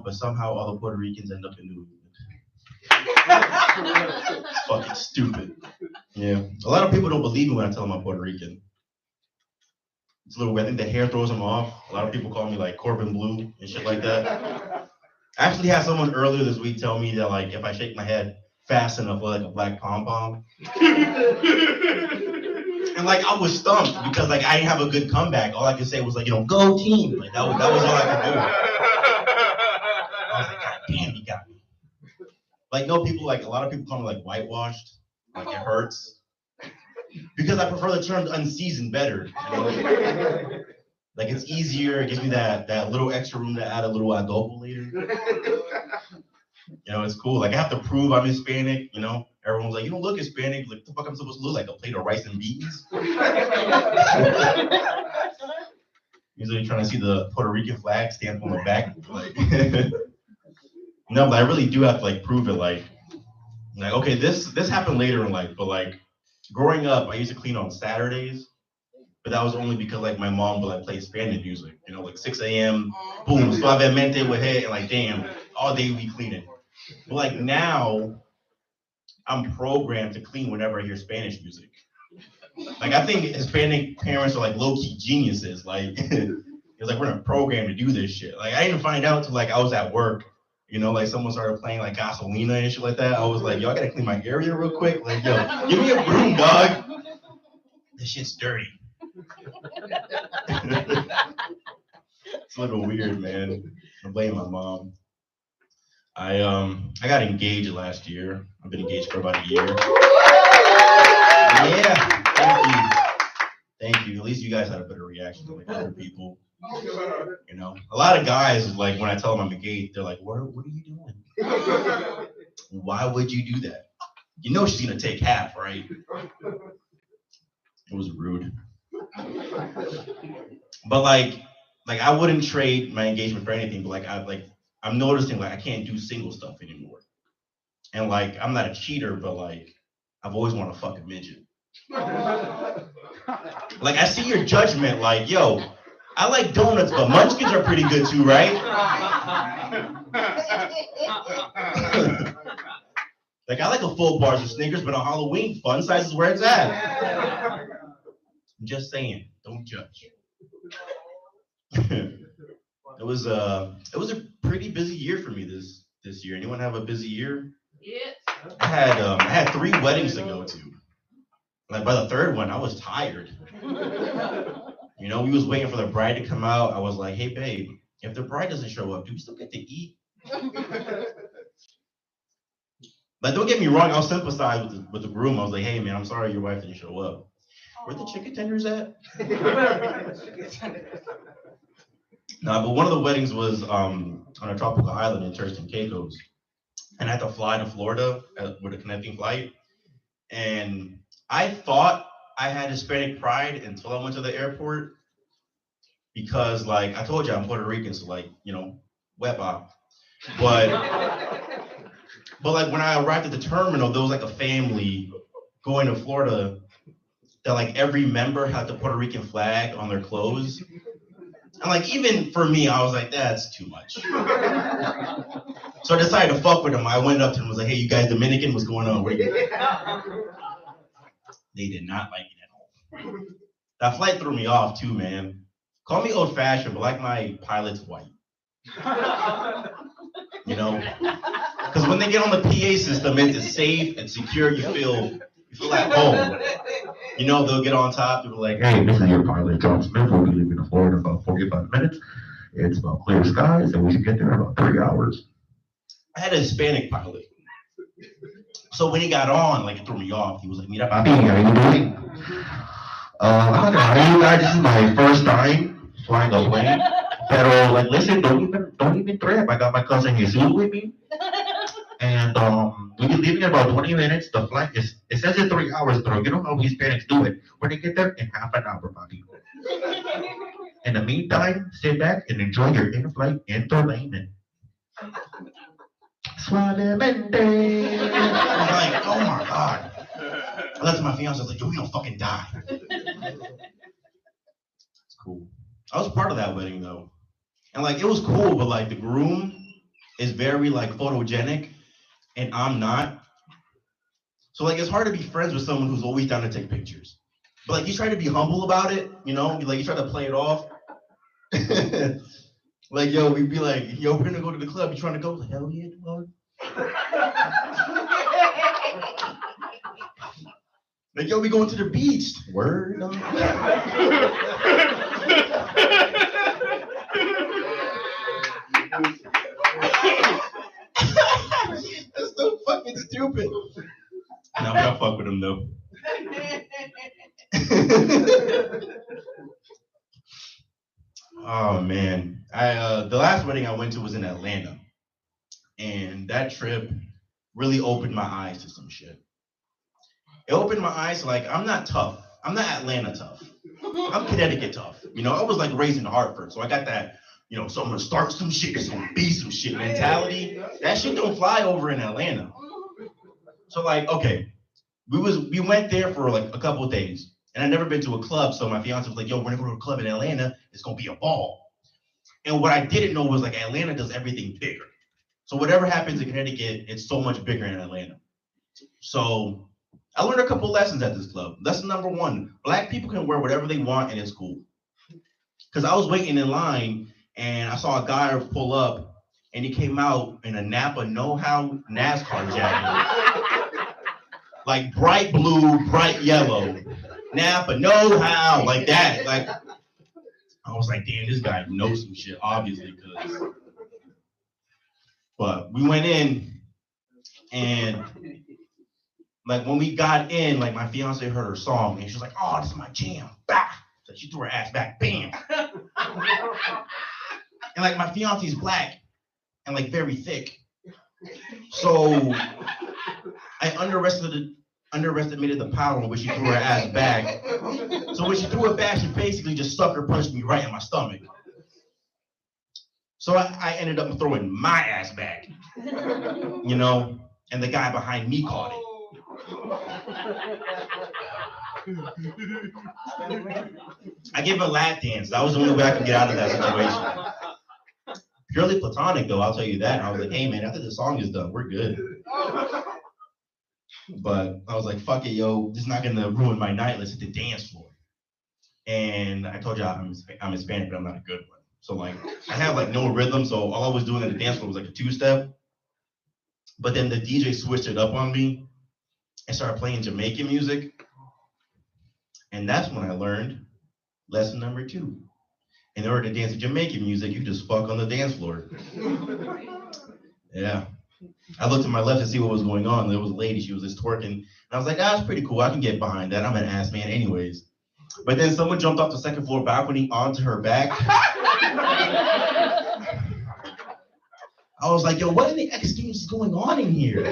Speaker 8: But somehow all the Puerto Ricans end up in New England. Fucking stupid. Yeah. A lot of people don't believe me when I tell them I'm Puerto Rican. It's a little weird. I think the hair throws them off. A lot of people call me like Corbin Blue and shit like that. I actually had someone earlier this week tell me that if I shake my head fast enough, like a black pom-pom. And I was stumped because I didn't have a good comeback. All I could say was go team. That was all I could do. I was like, God damn, he got me. No, people a lot of people call me whitewashed. It hurts. because I prefer the term unseasoned better. You know? Like it's easier, it gives me that little extra room to add a little adobo later. You know, it's cool. Like I have to prove I'm Hispanic, you know. Everyone's like, you don't look Hispanic. Like, the fuck I'm supposed to look like? A plate of rice and beans? Usually trying to see the Puerto Rican flag stamped on the back. Like, no, but I really do have to like prove it. Like okay, this happened later in life, but like growing up, I used to clean on Saturdays. But that was only because like my mom would like play Spanish music, you know, like 6 a.m. Boom, suavemente with head, and like damn, all day we cleaning. But like now, I'm programmed to clean whenever I hear Spanish music. Like I think Hispanic parents are like low-key geniuses. Like it's like we're in a program to do this shit. Like I didn't find out till like I was at work. You know, like someone started playing like Gasolina and shit like that. I was like, yo, I gotta clean my area real quick. Like, yo, give me a broom, dog. This shit's dirty. It's a little weird, man. I blame my mom. I got engaged last year. I've been engaged for about a year. Yeah, thank you. At least you guys had a better reaction than like other people. You know, a lot of guys like when I tell them I'm engaged, they're like, "What are you doing? Why would you do that? You know she's gonna take half, right?" It was rude. But like I wouldn't trade my engagement for anything. But I'm noticing like I can't do single stuff anymore. And like I'm not a cheater, but like I've always wanted to fuck a midget. Like I see your judgment. Like yo, I like donuts, but munchkins are pretty good too, right? Like I like a full bars of Snickers, but on Halloween, fun size is where it's at. I'm just saying, don't judge. It was a pretty busy year for me this year. Anyone have a busy year?
Speaker 3: Yes.
Speaker 8: I had 3 weddings to go to. Like by the 3rd one, I was tired. You know, we was waiting for the bride to come out. I was like, hey babe, if the bride doesn't show up, do we still get to eat? Like don't get me wrong, I'll sympathize with the groom. I was like, hey man, I'm sorry your wife didn't show up. Where the chicken tenders at? No, but one of the weddings was on a tropical island in Turks and Caicos. And I had to fly to Florida with a connecting flight. And I thought I had Hispanic pride until I went to the airport. Because like I told you, I'm Puerto Rican, so like, you know, wepa. But like when I arrived at the terminal, there was like a family going to Florida that like every member had the Puerto Rican flag on their clothes. And like even for me, I was like, that's too much. So I decided to fuck with them. I went up to them and was like, hey, you guys Dominican, what's going on? What are you doing? They did not like it at all. That flight threw me off too, man. Call me old fashioned, but like my pilot's white. You know? Because when they get on the PA system, it's safe and secure. You feel at home. You know, they'll get on top. They'll be like, hey, this is your pilot, John Smith. We'll be leaving to Florida in about 45 minutes. It's about clear skies, and we should get there in about 3 hours. I had a Hispanic pilot. So when he got on, like, it threw me off. He was like, mira, papi, how are you doing? I'm not gonna lie to you guys, this is my first time flying a plane. Pero, like, listen, don't even trip. I got my cousin Jesus with me. And we'll be leaving in about 20 minutes. The flight it says in 3 hours, bro. You don't know how Hispanics do it. We're gonna get there in half an hour, buddy. In the meantime, sit back and enjoy your in-flight entertainment. Suavemente. I was like, oh my God. I looked at my fiance, I was like, yo, we gonna fucking die. It's cool. I was part of that wedding though. And like, it was cool, but like the groom is very like photogenic and I'm not. So like, it's hard to be friends with someone who's always down to take pictures. But like, you try to be humble about it, you know? Like, you try to play it off. Like, yo, we'd be like, yo, we're gonna go to the club. You trying to go? Like, hell yeah, dog. Like, yo, we going to the beach. Word, dog. That's so fucking stupid. Nah, we gotta fuck with him though. Oh man, I the last wedding I went to was in Atlanta, and that trip really opened my eyes to some shit. It opened my eyes like I'm not tough. I'm not Atlanta tough. I'm Connecticut tough. You know, I was like raised in Hartford, so I got that. You know, so I'm gonna start some shit. It's gonna be some shit mentality. That shit don't fly over in Atlanta. So like, okay, we went there for like a couple of days, and I'd never been to a club. So my fiance was like, "Yo, we're gonna go to a club in Atlanta. It's gonna be a ball." And what I didn't know was like Atlanta does everything bigger. So whatever happens in Connecticut, it's so much bigger in Atlanta. So I learned a couple lessons at this club. Lesson number one: Black people can wear whatever they want, and it's cool. Because I was waiting in line, and I saw a guy pull up, and he came out in a Napa Know-How NASCAR jacket. Like bright blue, bright yellow. Napa Know-How, like that. Like, I was like, damn, this guy knows some shit, obviously. But we went in, and like when we got in, like my fiance heard her song, and she was like, oh, this is my jam. Bah! So she threw her ass back, bam. And like my fiance's black and like very thick. So I underestimated the power in which she threw her ass back. So when she threw it back, she basically just sucker punched me right in my stomach. So I ended up throwing my ass back, you know, and the guy behind me caught it. I gave a lap dance. That was the only way I could get out of that situation. Purely platonic, though, I'll tell you that. I was like, hey, man, after the song is done, we're good. But I was like, fuck it, yo, this is not going to ruin my night. Let's hit the dance floor. And I told you I'm Hispanic, but I'm not a good one. So, like, I have, like, no rhythm, so all I was doing on the dance floor was, like, a two-step. But then the DJ switched it up on me and started playing Jamaican music. And that's when I learned lesson number 2. In order to dance to Jamaican music, you just fuck on the dance floor. Yeah. I looked to my left to see what was going on. There was a lady, she was just twerking. And I was like, that's pretty cool. I can get behind that. I'm an ass man anyways. But then someone jumped off the second floor balcony onto her back. I was like, yo, what in the X Games is going on in here?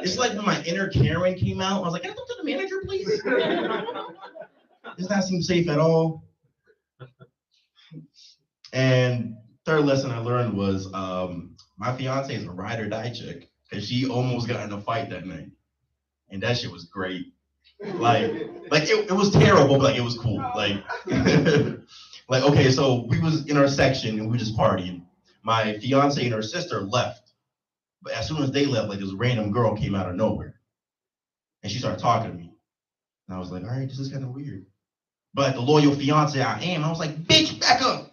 Speaker 8: It's like when my inner Karen came out. I was like, can I talk to the manager, please? Does not seem safe at all. And third lesson I learned was my fiance is a ride or die chick because she almost got in a fight that night. And that shit was great. Like it was terrible, but like it was cool. Like, like, okay, so we was in our section and we were just partying. My fiance and her sister left. But as soon as they left, like this random girl came out of nowhere. And she started talking to me. And I was like, all right, this is kind of weird. But the loyal fiance I am, I was like, bitch, back up.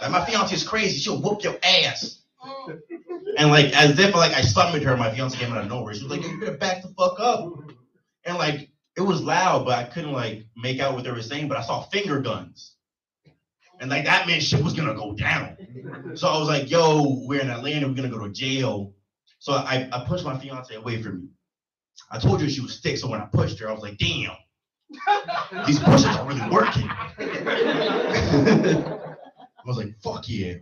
Speaker 8: Like my fiance is crazy, she'll whoop your ass. And like as if like I summoned her, my fiance came out of nowhere. She was like, you better back the fuck up. And like it was loud, but I couldn't like make out what they were saying, but I saw finger guns. And like that meant shit was gonna go down. So I was like, yo, we're in Atlanta, we're gonna go to jail. So I pushed my fiance away from me. I told her she was thick, so when I pushed her, I was like, damn, these pushes are really working. I was like, fuck yeah.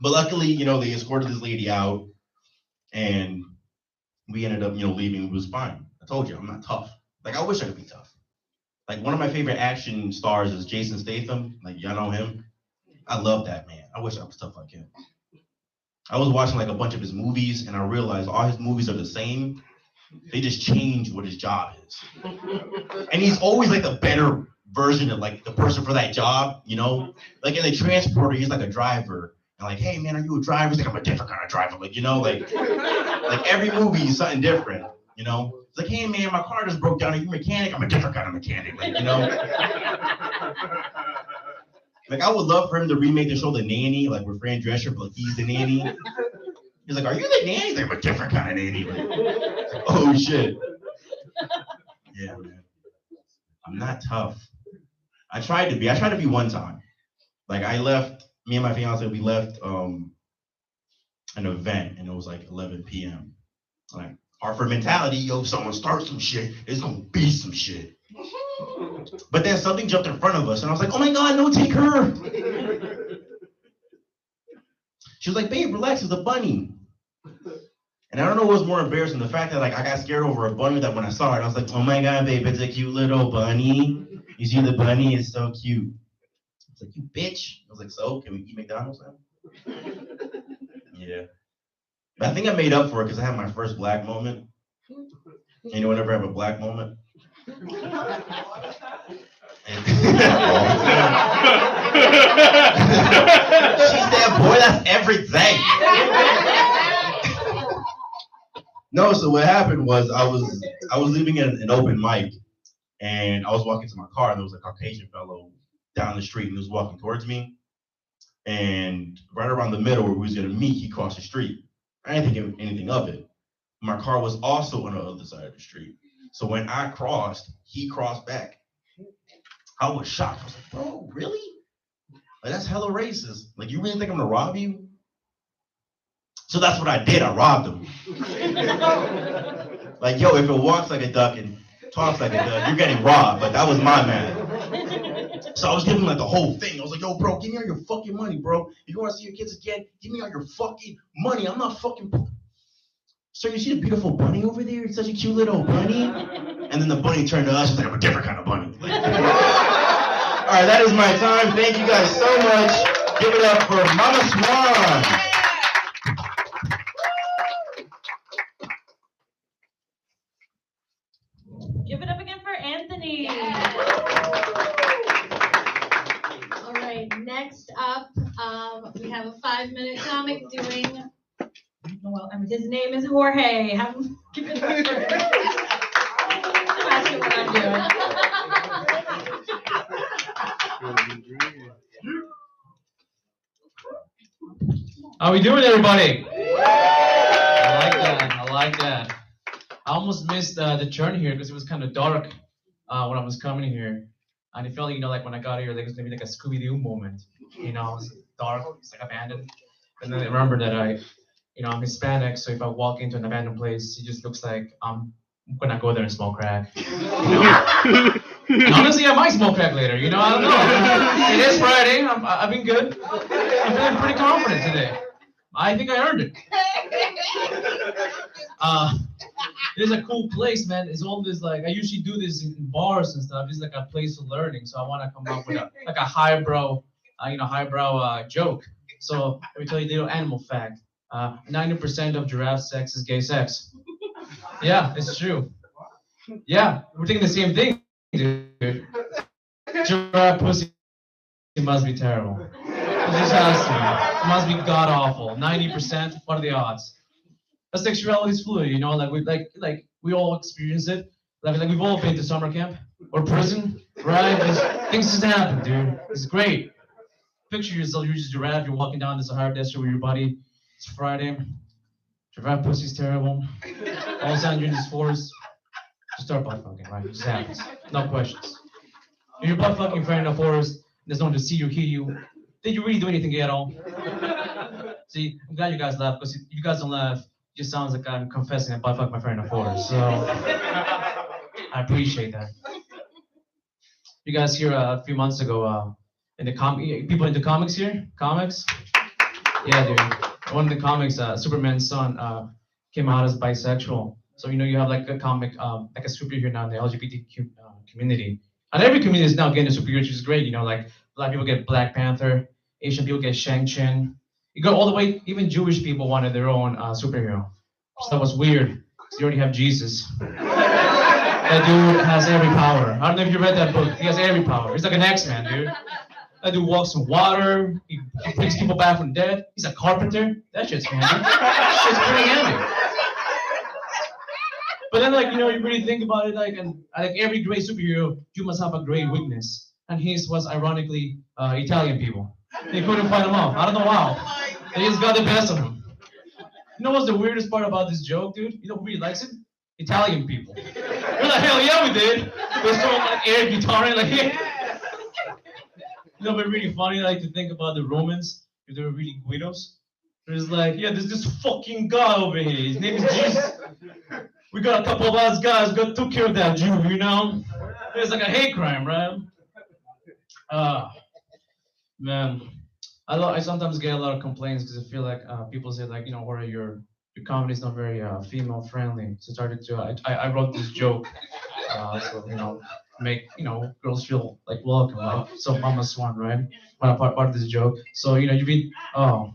Speaker 8: But luckily, you know, they escorted this lady out and we ended up, you know, leaving. It was fine. I told you, I'm not tough. Like, I wish I could be tough. Like, one of my favorite action stars is Jason Statham. Like, y'all know him? I love that man. I wish I was tough like him. I was watching like a bunch of his movies and I realized all his movies are the same. They just change what his job is. And he's always like the better version of like the person for that job, you know? Like in the Transporter, he's like a driver. And like, hey man, are you a driver? He's like, I'm a different kind of driver. Like, you know, like every movie is something different, you know? It's like, hey man, my car just broke down. Are you a mechanic? I'm a different kind of mechanic, like, you know? Like I would love for him to remake the show The Nanny, like with Fran Drescher, but he's the nanny. He's like, are you the nanny? They're a different kind of nanny. Like, oh shit. Yeah, man. I'm not tough. I tried to be one time. Like I left, me and my fiance, we left an event and it was like 11 p.m. Like Hartford mentality, yo, if someone starts some shit, it's gonna be some shit. But then something jumped in front of us, and I was like, oh my God, no, take her. She was like, babe, relax, it's a bunny. And I don't know what was more embarrassing, the fact that like I got scared over a bunny, that when I saw it, I was like, oh my God, babe, it's a cute little bunny. You see the bunny? It's so cute. I was like, you bitch. I was like, so, can we eat McDonald's now? Yeah. But I think I made up for it because I had my first black moment. Anyone ever have a black moment? She said, boy, that's everything. No, so what happened was I was leaving an open mic, and I was walking to my car, and there was a Caucasian fellow down the street, and he was walking towards me. And right around the middle where we was gonna meet, he crossed the street. I didn't think anything of it. My car was also on the other side of the street. So when I crossed, he crossed back. I was shocked. I was like, bro, really? Like, that's hella racist. Like, you really think I'm gonna rob you? So that's what I did. I robbed him. Like, yo, if it walks like a duck and talks like a duck, you're getting robbed. But that was my man. So I was giving him like the whole thing. I was like, yo, bro, give me all your fucking money, bro. If you want to see your kids again, give me all your fucking money. I'm not fucking. So you see the beautiful bunny over there? It's such a cute little bunny. And then the bunny turned to us. She's like, I'm a different kind of bunny. All right, that is my time. Thank you guys so much. Give it up for Mama Swan.
Speaker 5: Give it up again for Anthony. All right, next up, we have a 5-minute comic doing, well, his name is Jorge. Give it up for him. That's what I'm doing.
Speaker 9: How we doing, everybody? I like that. I almost missed the turn here because it was kind of dark when I was coming here. And it felt like, like when I got here, like it was maybe like a Scooby-Doo moment. It was dark, it's like abandoned. And then I remember that I'm Hispanic, so if I walk into an abandoned place, it just looks like I'm gonna go there and smoke crack. And honestly, I might smoke crack later, I don't know. It is Friday, I've been good. I'm feeling pretty confident today. I think I earned it. It is a cool place, man. It's all this, like, I usually do this in bars and stuff. It's like a place of learning. So I want to come up with a highbrow joke. So let me tell you a little animal fact. 90% of giraffe sex is gay sex. Yeah, it's true. Yeah, we're thinking the same thing, dude. Giraffe pussy must be terrible. It just has to be. It must be god awful. 90%. What are the odds? Sexuality is fluid, like we all experience it. Like we've all been to summer camp or prison, right? Things just happen, dude. It's great. Picture yourself, you're just a giraffe, you're walking down the Sahara Desert with your buddy. It's Friday. Giraffe pussy's terrible. All of a sudden you're in this forest. Just start butt fucking, right? It just happens. No questions. You're butt fucking friend in the forest, there's no one to see you, hear you. Did you really do anything gay at all? See, I'm glad you guys laugh, because if you guys don't laugh, it just sounds like I'm confessing I butt fucked my friend in the forest. So I appreciate that. You guys here a few months ago in the people into comics here? Comics? Yeah, dude. One of the comics, Superman's son, came out as bisexual. So you have like a comic, like a superhero now in the LGBTQ community. And every community is now getting a superhero, which is great. Like Black people get Black Panther, Asian people get Shang-Chi. You go all the way, even Jewish people wanted their own superhero. So that was weird, because you already have Jesus. That dude has every power. I don't know if you read that book. He has every power. He's like an X-Man, dude. That dude walks on water. He brings people back from dead. He's a carpenter. That shit's handy. That shit's pretty handy. But then, you really think about it, and every great superhero, you must have a great weakness. And his was, ironically, Italian people. They couldn't fight him off. I don't know how. They just got the best of him. You know what's the weirdest part about this joke, dude? You know who really likes it? Italian people. We're like, hell yeah, we did. We're throwing air guitar but really funny, to think about the Romans, if they were really Guidos. There's there's this fucking guy over here. His name is Jesus. we got a couple of us guys took care of that Jew, you know? It's like a hate crime, right? Man, I sometimes get a lot of complaints because I feel like people say like, you know, Jorge, your comedy is not very female friendly. So I wrote this joke, so you know, make girls feel like welcome, like so Mama Swan, right? Part of this joke. So you know, you've been oh,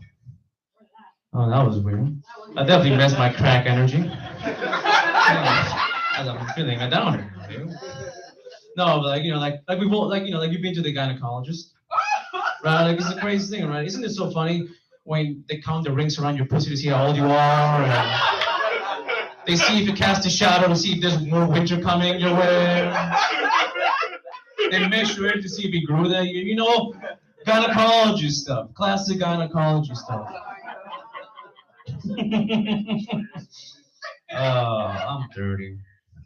Speaker 9: that was weird. I definitely missed my crack energy. As I'm feeling a downer. Dude. No, but like we both like you've been to the gynecologist, right? Like it's the crazy thing, right? Isn't it so funny when they count the rings around your pussy to see how old you are, and they see if you cast a shadow to see if there's more winter coming your way. They measure it to see if it grew that year. You know, gynecology stuff, classic gynecology stuff. I'm dirty.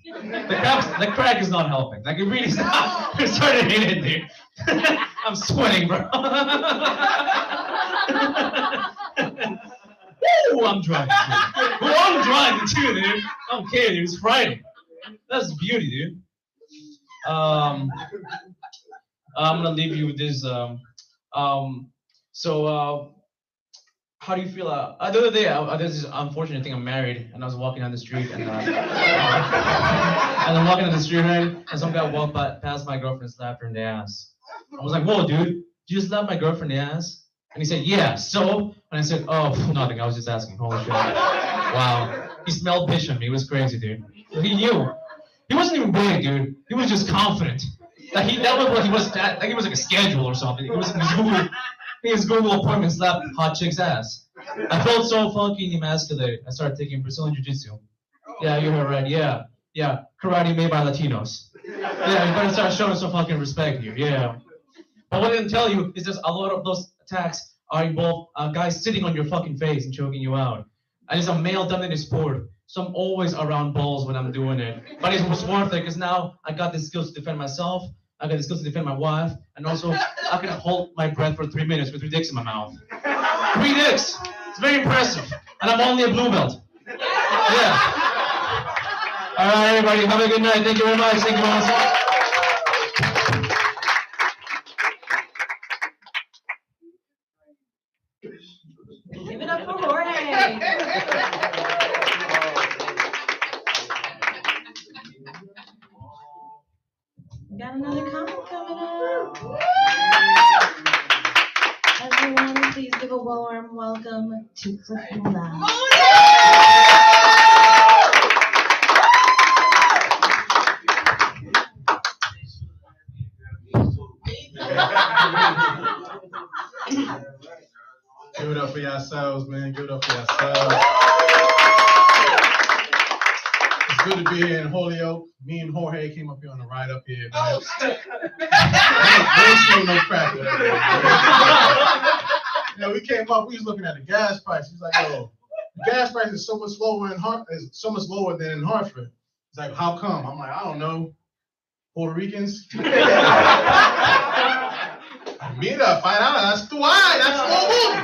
Speaker 9: The crack is not helping. Like it really is not. I'm starting to hit it, dude. I'm sweating, bro. Ooh, I'm driving too. Ooh, I'm driving too, dude. Okay, dude. It's Friday. That's beauty, dude. I'm gonna leave you with this. How do you feel? The other day, there's this unfortunate thing. I'm married, and I was walking down the street, and I'm walking down the street, right? And some guy walked past my girlfriend and slapped her in the ass. I was like, "Whoa, dude! Did you just slap my girlfriend in the ass?" And he said, "Yeah." So, and I said, "Oh, nothing. I was just asking." Holy shit! Wow. He smelled fish on me. It was crazy, dude. He knew. He wasn't even big, dude. He was just confident. That was what he was. Like he was like a schedule or something. He was his Google appointment slapped hot chick's ass. I felt so fucking emasculated. I started taking Brazilian Jiu-Jitsu. Yeah, you heard right. Yeah. Karate made by Latinos. Yeah, you better start showing some fucking respect here. Yeah. But what I didn't tell you is that a lot of those attacks are involved guys sitting on your fucking face and choking you out. And it's a male-dominated sport, so I'm always around balls when I'm doing it. But it was worth it because now I got the skills to defend myself. I got the skills to defend my wife, and also I can hold my breath for 3 minutes with 3 dicks in my mouth. 3 dicks! It's very impressive. And I'm only a blue belt. Yeah. All right, everybody, have a good night. Thank you very much. Thank you very much.
Speaker 5: Give it up for Jorge. We got another comic coming up. Everyone, please give a warm welcome to Cliff Mula.
Speaker 2: Give it up for yourselves, man. Give it up for yourselves. It's good to be here in Holyoke. Me and Jorge came up here on the ride up here, man. We ain't smoking no crack. You know, we came up, we was looking at the gas price. He's like, yo, the gas price is so much lower than in Hartford. He's like, how come? I'm like, I don't know. Puerto Ricans? Mira, find out. That's why. That's no mood.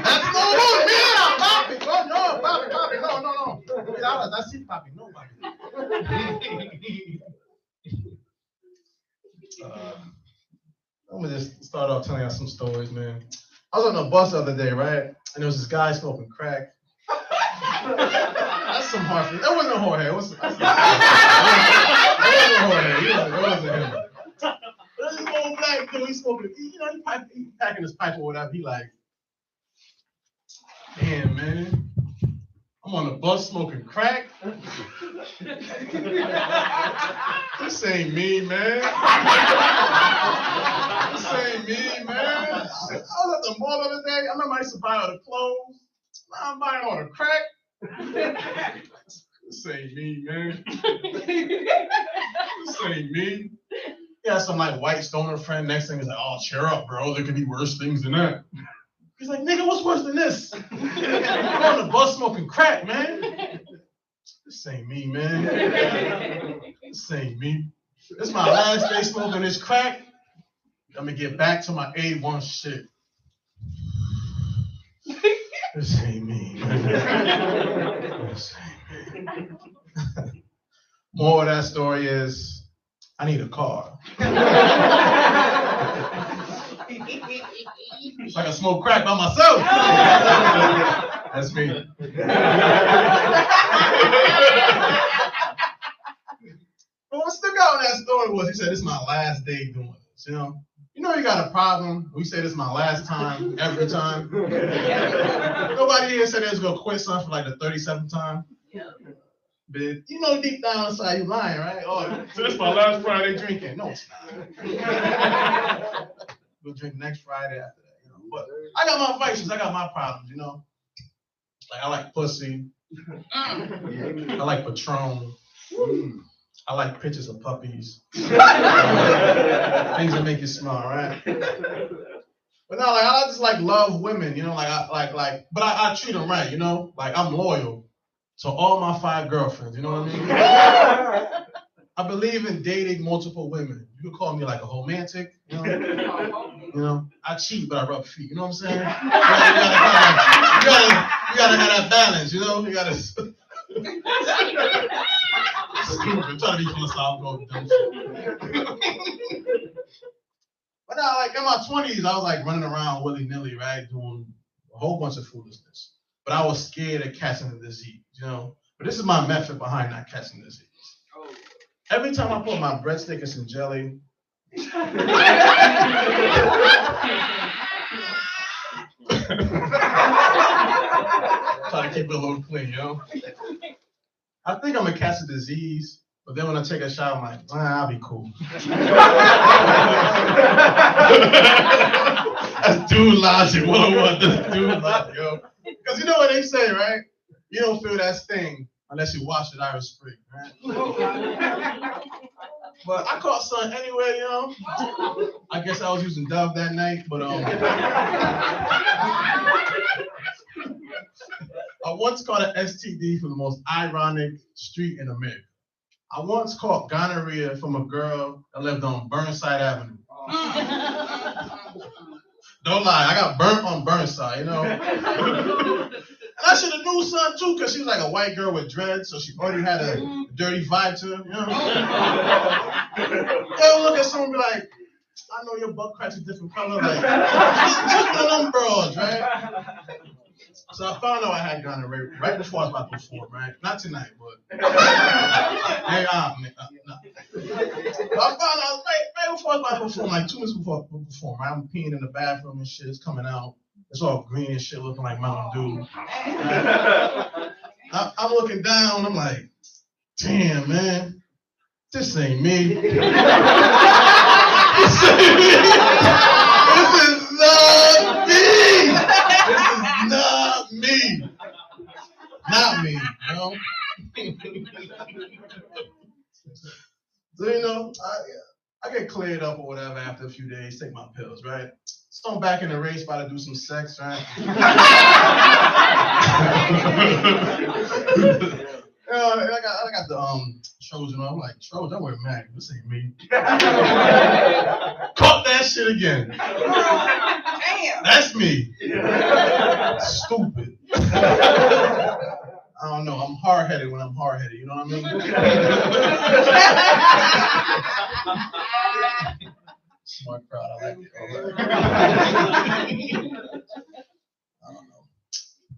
Speaker 2: Mira, papi. No, papi. No. Mira, that's it, papi. No, papi. I'm gonna just start off telling you some stories, man. I was on the bus the other day, right? And there was this guy smoking crack. That's some Hartford. That wasn't Jorge. It wasn't Jorge. It wasn't him. There's this old black dude, he's smoking, he packing his pipe or whatever. He like, damn, man, I'm on the bus smoking crack. This ain't me, man. This ain't me, man. I was at the mall the other day. I remember I used to buy all the clothes. Now I'm buying all the crack. This ain't me, man. This ain't me. Yeah, some like white stoner friend next thing is like, oh, cheer up, bro. There could be worse things than that. He's like, nigga, what's worse than this? I'm on the bus smoking crack, man. This ain't me, man. This ain't me. This is my last day smoking this crack. I'm gonna get back to my A1 shit. This ain't me, man. This ain't me. More of that story is, I need a car. So I can smoke crack by myself. That's me. But what stuck out in that story was he said, "This is my last day doing this." You know you got a problem. We say this is my last time every time. Nobody here said they was gonna quit something for like the 37th time. But you know deep down inside you lying, right? Oh, so this is my last Friday drinking. No, it's not. We'll drink next Friday after that, you know. But I got my vices, I got my problems, you know. Like I like pussy. I like Patron. I like pictures of puppies. Things that make you smile, right? But no, like I just like love women, you know, like but I treat them right, you know, like I'm loyal to all my 5 girlfriends, you know what I mean? I believe in dating multiple women. You can call me like a romantic, you know? You know, I cheat, but I rub feet, you know what I'm saying? You gotta have that balance, you know? You gotta. Stupid. I'm trying to be philosophical. Dumb shit. But now, like in my 20s, I was like running around willy-nilly, right, doing a whole bunch of foolishness. But I was scared of catching the disease, you know. But this is my method behind not catching the disease. Every time I put my breadstick in some jelly, try to keep it a little clean, you know. I think I'm gonna catch the disease, but then when I take a shot, I'm like, I'll be cool. That's dude logic. 101. That's dude logic, yo. Because you know what they say, right? You don't feel that sting unless you wash it Irish Spring, right? But I caught something anyway, you know. I guess I was using Dove that night, but I once caught an STD from the most ironic street in America. I once caught gonorrhea from a girl that lived on Burnside Avenue. Don't lie, I got burnt on Burnside, you know. And I should have knew something too, because she was like a white girl with dreads, so she already had a dirty vibe to her, you know. You ever look at someone and be like, I know your butt crack's a different color, like, just one of them broads, right? So I found out I had gonorrhea right before I was about to perform, right? Not tonight, but no. But I found out right before I was about to perform, like 2 minutes before I perform, right? I'm peeing in the bathroom and shit, it's coming out. It's all green and shit, looking like Mountain Dew. I'm looking down, I'm like, damn, man, this ain't me. This ain't me. This is not me. This is not me. Not me, you know? So, you know, I get cleared up or whatever after a few days, take my pills, right? So I'm back in the race, about to do some sex, right? I got the Trojan on. I'm like, Trojan, I'm wearing Mac. This ain't me. Caught that shit again.
Speaker 3: Damn.
Speaker 2: That's me. Stupid. I don't know. I'm hard-headed when I'm hard-headed. You know what I mean? Smart crowd. I like it. I don't know.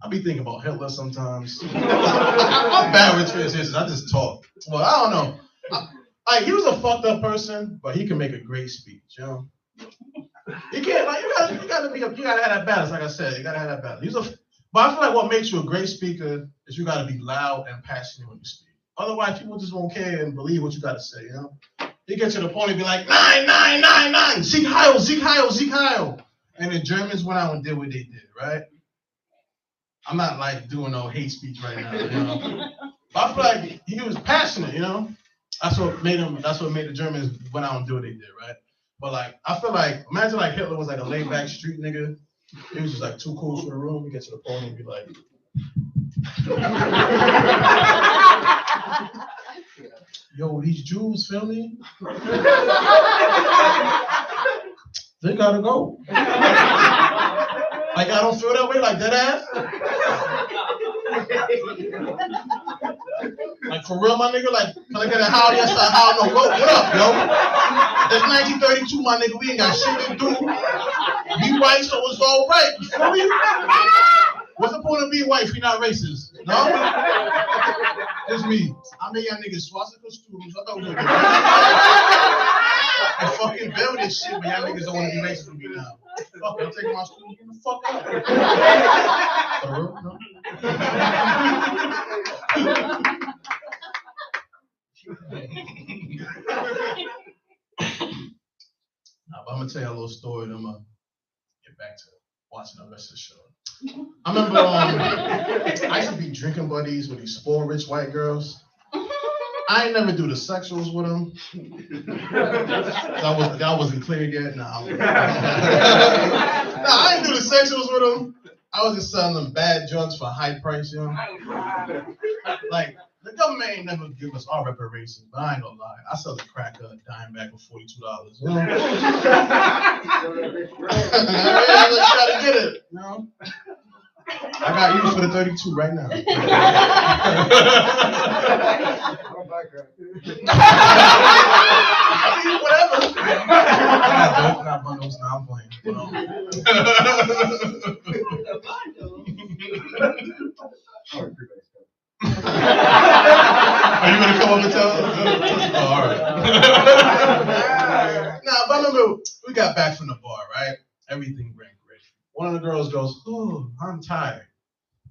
Speaker 2: I be thinking about Hitler sometimes. I'm bad with transitions. I just talk. Well, I don't know. Like he was a fucked up person, but he can make a great speech. You know. You can't like you gotta have that balance. Like I said, you gotta have that balance. But I feel like what makes you a great speaker is you gotta be loud and passionate when you speak. Otherwise, people just won't care and believe what you gotta say. You know. You get to the point and be like 9, Sieg Heil, Sieg Heil, Sieg Heil, and the Germans went out and did what they did, right? I'm not like doing no hate speech right now, you know. But I feel like he was passionate, you know. That's what made the Germans went out and do what they did, right? But like, I feel like, imagine like Hitler was like a laid back street nigga. He was just like too cool for the room. You get to the podium and be like, yo, these Jews, feel me? They gotta go. Like I don't feel that way, like dead ass. Like Like, for real, my nigga? Like, can I get a howdy? I said, how no, what up, yo? It's 1932, my nigga. We ain't got shit to do. Be white, so it's all right. You feel me? What's the point of being white if you're not racist? No? It's me. I made y'all niggas swastika students. I thought we were good. I fucking build this shit, but y'all niggas don't want to be racist with me now. Fuck, I'm taking my school. Get the fuck out. No? Nah, but I'm gonna tell you a little story, and I'm gonna get back to watching the rest of the show. I remember I used to be drinking buddies with these spoiled rich white girls. I ain't never do the sexuals with them. I wasn't cleared yet. Nah, I ain't do the sexuals with them. I was just selling them bad drugs for a high price, you know? Like, the government ain't never give us our reparations, but I ain't gonna lie. I sell the crack a dime back for $42. You know? I try to get it, you know? I got used for the 32 right now. I mean, whatever. I'm not bundles now, I'm playing. Are you gonna come up and tell us? Oh, all right. Nah, but I remember we got back from the bar, right? Everything went great. One of the girls goes, "Oh, I'm tired."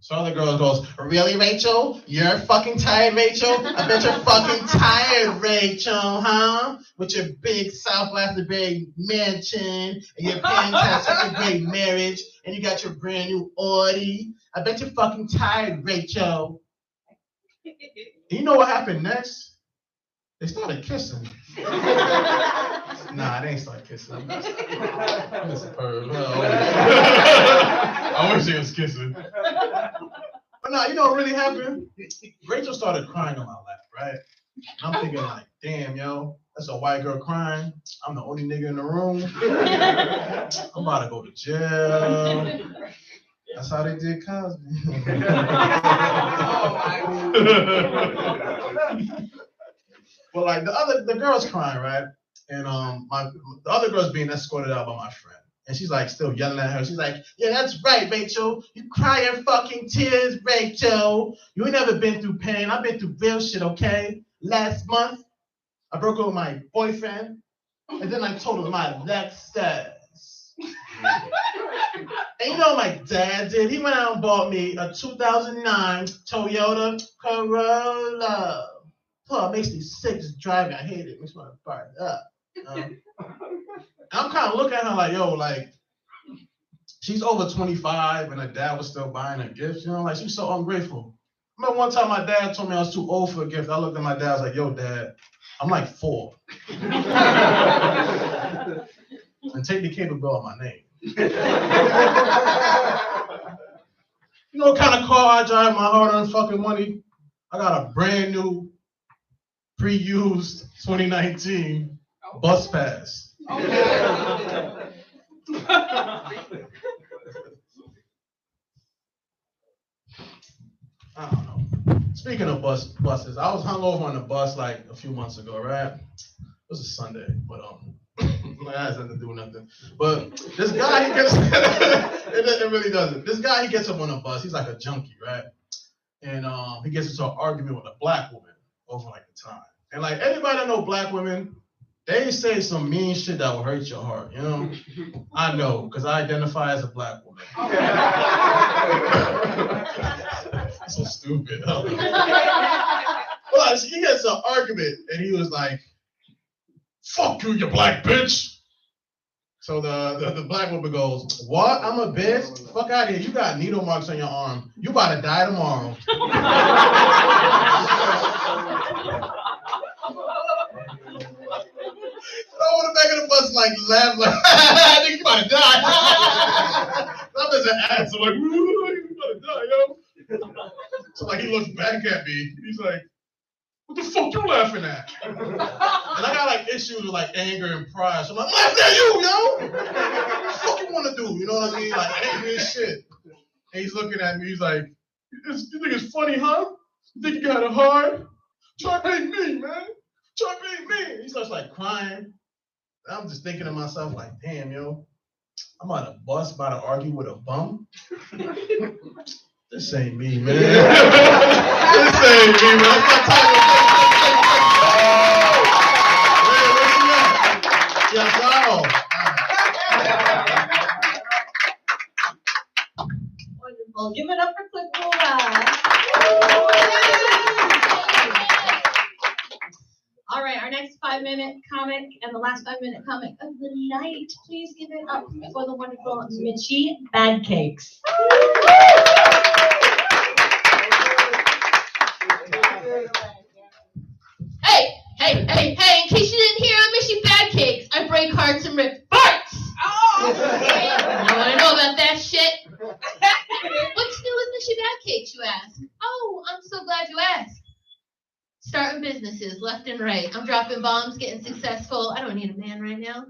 Speaker 2: So other girl goes, "Really, Rachel? You're fucking tired, Rachel? I bet you're fucking tired, Rachel, huh? With your big South Glastonbury mansion and your parents have such a great marriage and you got your brand new Audi. I bet you're fucking tired, Rachel." You know what happened next? They started kissing. Nah, they ain't started kissing. I'm a superb. I wish they was kissing. But nah, you know what really happened? Rachel started crying on my lap, right? I'm thinking like, damn, yo, that's a white girl crying. I'm the only nigga in the room. I'm about to go to jail. That's how they did Cosby. Well, like the girl's crying, right? And the other girl's being escorted out by my friend. And she's like still yelling at her. She's like, "Yeah, that's right, Rachel. You cry your fucking tears, Rachel. You ain't never been through pain. I've been through real shit, okay? Last month, I broke up with my boyfriend. And then I told him my Lexus. And you know what my dad did? He went out and bought me a 2009 Toyota Corolla. Oh, it makes me sick just driving. I hate it. It makes me want to fire it up. I'm kind of looking at her like, yo, like, she's over 25 and her dad was still buying her gifts, you know? Like, she's so ungrateful. I remember one time my dad told me I was too old for a gift. I looked at my dad, I was like, yo, Dad, I'm like 4. And take the cable bill on my name. You know what kind of car I drive, my hard-earned fucking money? I got a brand new, pre-used 2019 bus pass. I don't know. Speaking of buses, I was hungover on the bus like a few months ago, right? It was a Sunday, but that has nothing to do with nothing. But this guy, he gets it really doesn't. This guy, he gets up on the bus. He's like a junkie, right? And he gets into an argument with a black woman over like the time. And like anybody that know black women, they say some mean shit that will hurt your heart, you know? I know, because I identify as a black woman. So stupid. Well, he gets an argument, and he was like, "Fuck you, you black bitch." So the black woman goes, "What? I'm a bitch? Fuck out of here. You got needle marks on your arm. You about to die tomorrow." I on the back of the bus like laugh like, "I think you about to die." I'm just an ass. I'm like, "You about to die, yo." So like he looks back at me. He's like, "What the fuck you laughing at?" And I got like issues with like anger and pride. So I'm like, "I'm laughing at you, yo. What the fuck you want to do?" You know what I mean? Like angry as shit. And he's looking at me. He's like, "You think it's funny, huh? You think you got it hard? Chuck ain't me, man. Chuck ain't me. He starts like crying. I'm just thinking to myself, like, damn, yo, I'm on a bus about to argue with a bum. This ain't me, man. This ain't me, man. Yes,
Speaker 5: Wonderful. Give it up for Quick Mula. All right, our next 5-minute comic and the last 5-minute comic of the night. Please give it up for the wonderful Mitchie Bad Cakes.
Speaker 10: Hey, in case you didn't hear, I'm Mitchie Bad Cakes. I break hearts and rip farts. You want to know about that shit? What's new with Mitchie Bad Cakes, you ask? Oh, I'm so glad you asked. Starting businesses left and right. I'm dropping bombs, getting successful. I don't need a man right now.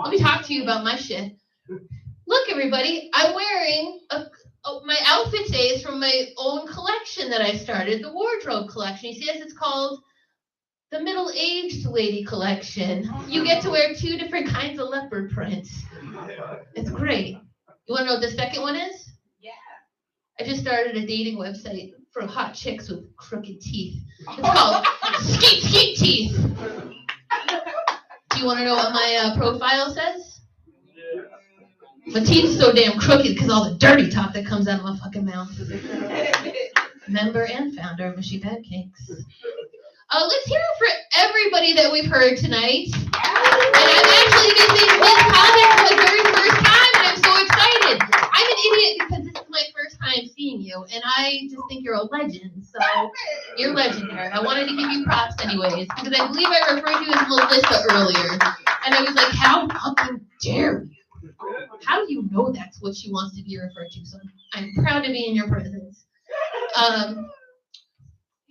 Speaker 10: Let me talk to you about my shit. Look, everybody, I'm wearing my outfit today is from my own collection that I started, the wardrobe collection. You see, as it's called the middle-aged lady collection. You get to wear 2 different kinds of leopard prints. It's great. You want to know what the second one is?
Speaker 3: Yeah.
Speaker 10: I just started a dating website for hot chicks with crooked teeth. It's called Skeet Teeth. Do you want to know what my profile says? My teeth are so damn crooked because all the dirty talk that comes out of my fucking mouth. Member and founder of Mitchie Bad Cakes. Let's hear it for everybody that we've heard tonight. And I'm actually using this comic for the very first time, and I'm so excited. I'm an idiot because this is my first time seeing you, and I just think you're a legend. So you're legendary. I wanted to give you props anyways, because I believe I referred to you as Melissa earlier. And I was like, how fucking dare you? How do you know that's what she wants to be referred to? So I'm proud to be in your presence.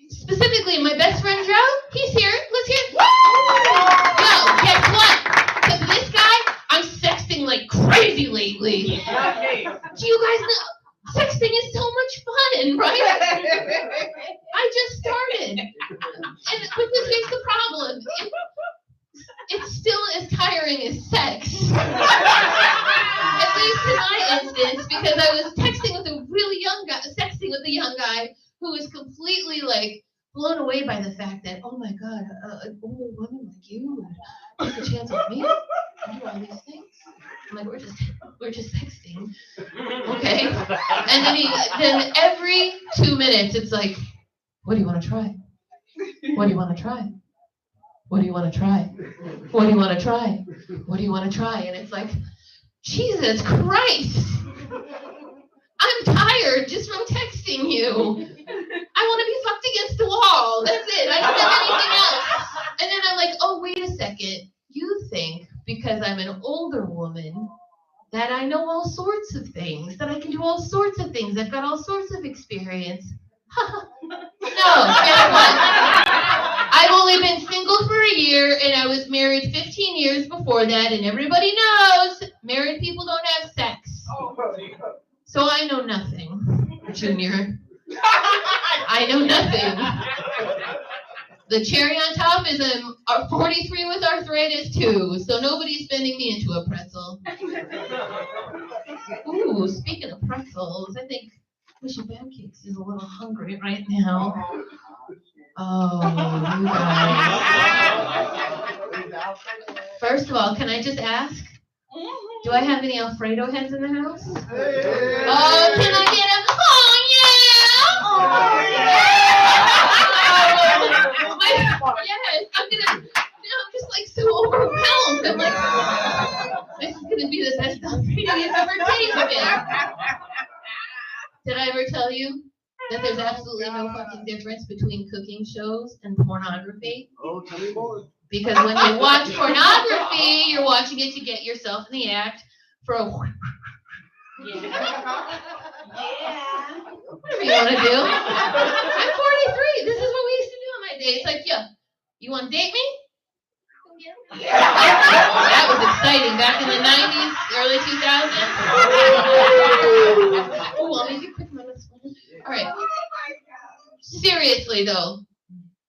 Speaker 10: Specifically, my best friend Joe, he's here. Let's hear it. Yo, guess what? Because this guy, I'm sexting like crazy lately. Do you guys know? Sexting is so much fun, right? I just started. And but here's the problem. It's still as tiring as sex. At least in my instance, because I was texting with a really young guy, sexting with a young guy who was completely like blown away by the fact that, oh my God, an old woman like you would take a chance with me and do all these things. I'm like, we're just texting. Okay. And then every 2 minutes it's like, what do you want to try? What do you want to try? What do you want to try? What do you want to try? What do you want to try? And it's like, Jesus Christ. I'm tired just from texting you. I want to be fucked against the wall. That's it. I don't have anything else. And then I'm like, oh, wait a second. You think because I'm an older woman that I know all sorts of things, that I can do all sorts of things. I've got all sorts of experience. No, guess what? I've only been single for a year, and I was married 15 years before that, and everybody knows married people don't have sex. So I know nothing, Junior. I know nothing. The cherry on top is I'm 43 with arthritis too, so nobody's bending me into a pretzel. Ooh, speaking of pretzels, I think Mitchie Bad Cakes is a little hungry right now. Oh, you guys. First of all, can I just ask? Do I have any Alfredo heads in the house? Oh, can I get a? Oh yeah! Yes, I'm just like so overwhelmed. I'm like, this is gonna be the best Alfredo you've ever tasted. Did I ever tell you that there's absolutely no fucking difference between cooking shows and pornography?
Speaker 4: Oh, tell me more.
Speaker 10: Because when you watch pornography, you're watching it to get yourself in the act for a whatever you want to do. I'm 43. This is what we used to do on my day. It's like, yo, you want to date me? That was exciting back in the 90s, early 2000s. Oh, I'll make it quick. All right. Seriously, though,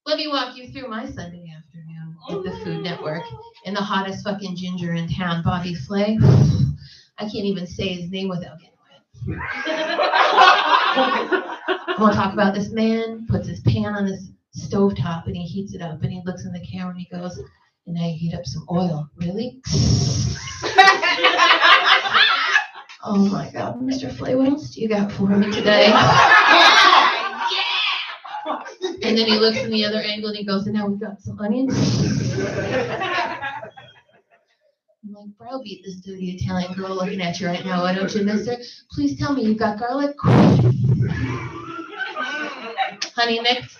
Speaker 10: Let me walk you through my Sunday afternoon at the Food Network and the hottest fucking ginger in town, Bobby Flay. I can't even say his name without getting wet. I want to talk about this man, puts his pan on his stovetop and he heats it up and he looks in the camera and he goes, and now you heat up some oil. Really? Oh my God, Mr. Flay, what else do you got for me today? And then he looks in the other angle and he goes, and now we've got some onions. I'm like, browbeat this dirty Italian girl looking at you right now. Why don't you, mister? Please tell me you've got garlic. Honey, next,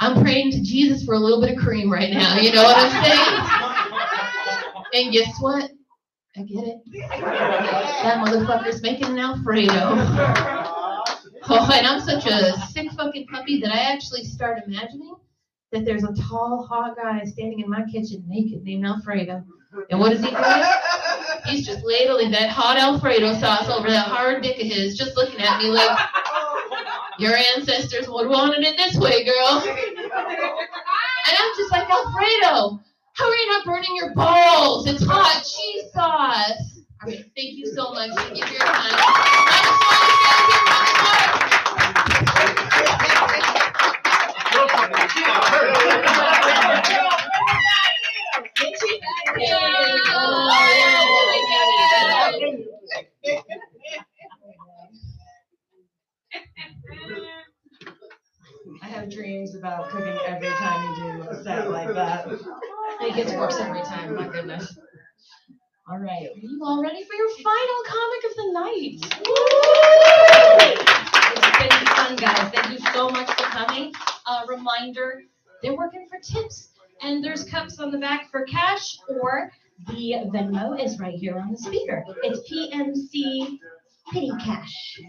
Speaker 10: I'm praying to Jesus for a little bit of cream right now. You know what I'm saying? And guess what? I get it. That motherfucker's making an Alfredo. Oh, and I'm such a sick fucking puppy that I actually start imagining that there's a tall, hot guy standing in my kitchen naked named Alfredo. And what is he doing? He's just ladling that hot Alfredo sauce over that hard dick of his, just looking at me like, your ancestors would have wanted it this way, girl. And I'm just like, Alfredo, how are you not burning your balls? It's hot cheese sauce. All right, thank you so much. Thank you for your time.
Speaker 5: I have dreams about cooking every time you do a set like that. It gets worse every time, my goodness. All right, are you all ready for your final comic of the night? It's been fun, guys. Thank you so much for coming. Reminder, they're working for tips, and there's cups on the back for cash, or the Venmo is right here on the speaker. It's PMC Pity Cash.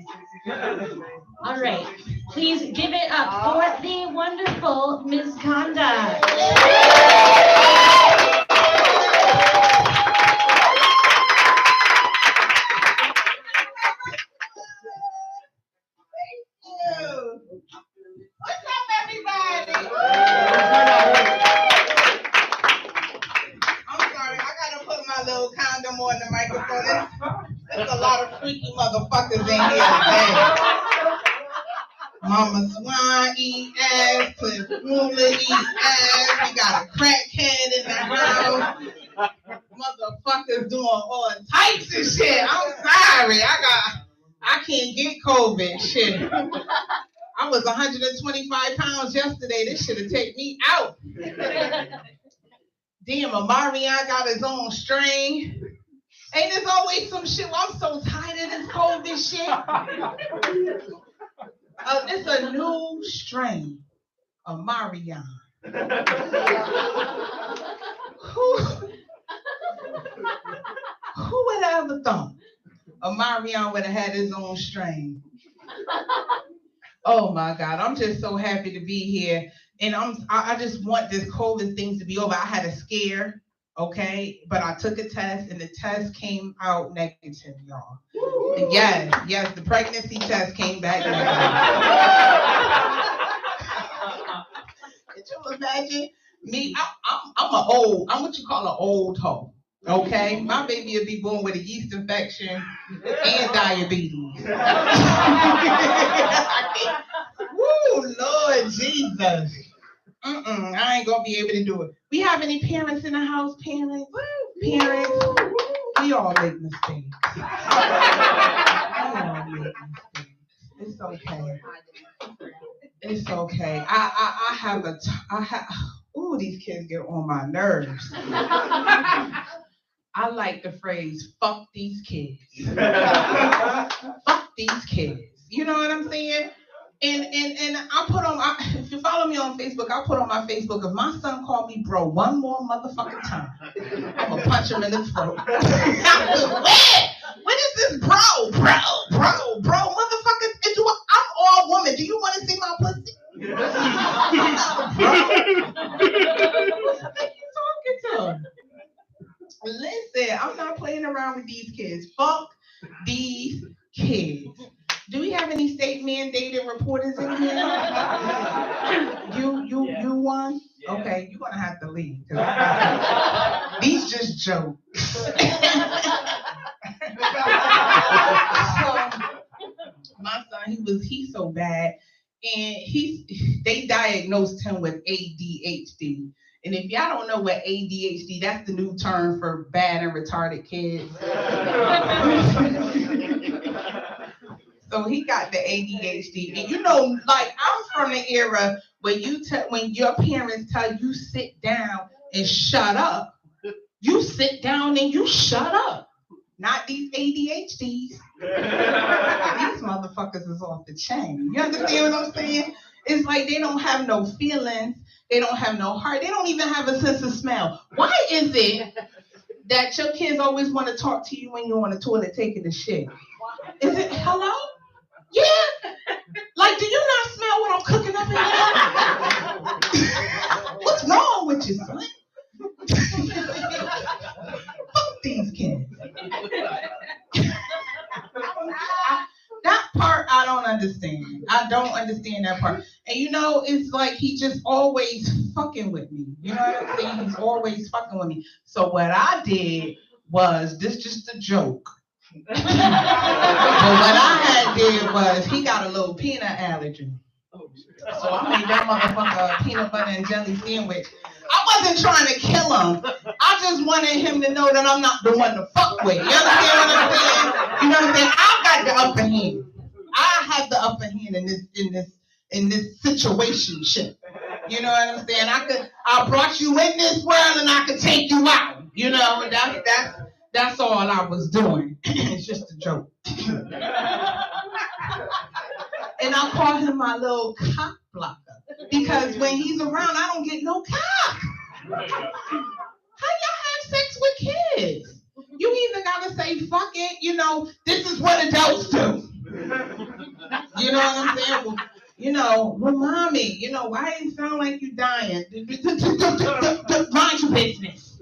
Speaker 5: All right, please give it up for the wonderful Ms. Conda.
Speaker 3: What's up, everybody? I'm sorry, I gotta put my little condom on the microphone. There's a lot of freaky motherfuckers in here today. Mama Swan eat ass, Mula eat ass. We got a crackhead in the house. Motherfuckers doing all types of shit. I'm sorry, I can't get COVID. Shit. I was 125 pounds yesterday. This should have taken me out. Damn, Amarion got his own strain. Ain't there's always some shit? Well, I'm so tired of this COVID shit. It's a new strain, Amarion. Who would have ever thought Amarion would have had his own strain? Oh my God, I'm just so happy to be here. And I just want this COVID thing to be over. I had a scare, okay? But I took a test and the test came out negative, y'all. Yes, the pregnancy test came back negative. Could you imagine me? I'm what you call an old hoe. Okay, my baby will be born with a yeast infection and diabetes. Woo, Lord Jesus. I ain't gonna be able to do it. We have any parents in the house? Parents? We all make mistakes. It's okay. It's okay. These kids get on my nerves. I like the phrase, fuck these kids. Fuck these kids. You know what I'm saying? And I put on if you follow me on Facebook, I put on my Facebook, if my son called me bro one more motherfucking time, I'm gonna punch him in the throat. What is this bro, motherfucker? I'm all woman. Do you want to see my pussy? Bro. What you talking to? Listen, I'm not playing around with these kids. Fuck these kids. Do we have any state mandated reporters in here? You one? son? Okay, you're gonna have to leave. These just jokes. So, my son, he's so bad, and they diagnosed him with ADHD. And if y'all don't know what ADHD, that's the new term for bad and retarded kids. So he got the ADHD. And you know, like I'm from the era where when your parents tell you sit down and shut up, you sit down and you shut up. Not these ADHDs. These motherfuckers is off the chain. You understand what I'm saying? It's like they don't have no feelings. They don't have no heart. They don't even have a sense of smell. Why is it that your kids always want to talk to you when you're on the toilet taking a shit? Is it hello? Yeah. Like, do you not smell what I'm cooking up in here? What's wrong with you, son? Fuck these kids. That part I don't understand. I don't understand that part. And you know, it's like he just always fucking with me. You know what I'm saying? He's always fucking with me. So what I did was, this just a joke. But what I did was, he got a little peanut allergy. So I made that motherfucker a peanut butter and jelly sandwich. I wasn't trying to kill him. I just wanted him to know that I'm not the one to fuck with. You understand what I'm saying? You know what I'm saying? I got the upper hand. I have the upper hand in this situation shit. You know what I'm saying? I brought you in this world and I could take you out. You know, that's all I was doing. It's just a joke. And I call him my little cock blocker. Because when he's around, I don't get no cock. How y'all have sex with kids? You either gotta say, fuck it, you know, this is what adults do. You know what I'm saying? Well, you know, well, mommy, you know, why it sound like you dying? Mind your business.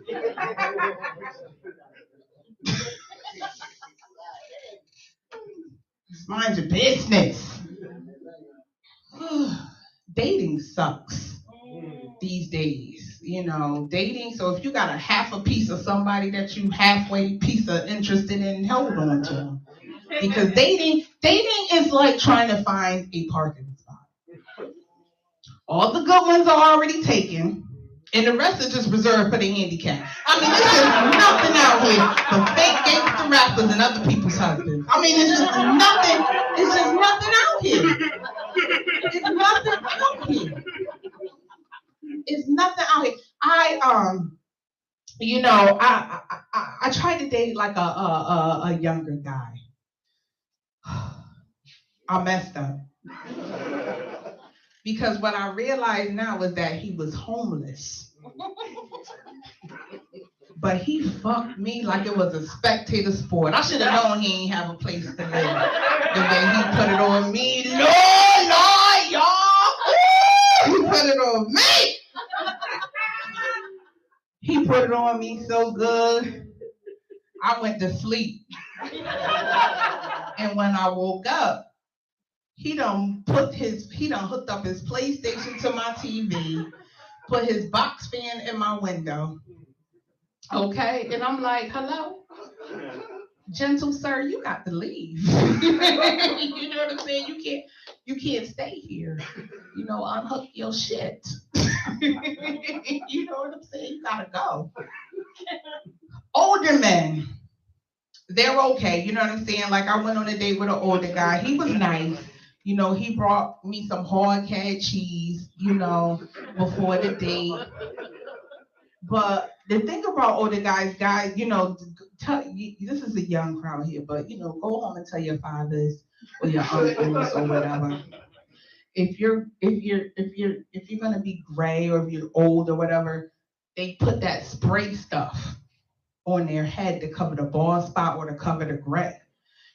Speaker 3: Mind your business. Dating sucks these days, you know, dating. So if you got a half a piece of somebody that you halfway piece of interested in, hold on to them. Because dating is like trying to find a parking spot. All the good ones are already taken, and the rest is just reserved for the handicap. I mean, there's just nothing out here for fake gangster rappers and other people's husbands. I mean, it's just nothing out here. It's nothing out here. It's nothing out here. I tried to date like a younger guy. I messed up. Because what I realize now is that he was homeless. But he fucked me like it was a spectator sport. I should have known he ain't have a place to live. The way he put it on me, Lord, y'all. He put it on me. He put it on me so good, I went to sleep. And when I woke up, he done hooked up his PlayStation to my TV, put his box fan in my window. Okay, and I'm like, hello? Gentle sir, you got to leave. You know what I'm saying? You can't stay here. You know, unhook your shit. You know what I'm saying? You gotta go. Older men, they're okay. You know what I'm saying? Like I went on a date with an older guy. He was nice. You know, he brought me some hard-cat cheese, you know, before the date. But the thing about older guys, you know, this is a young crowd here, but you know, go home and tell your fathers or your uncles or whatever. If you're gonna be gray or if you're old or whatever, they put that spray stuff on their head to cover the bald spot or to cover the gray.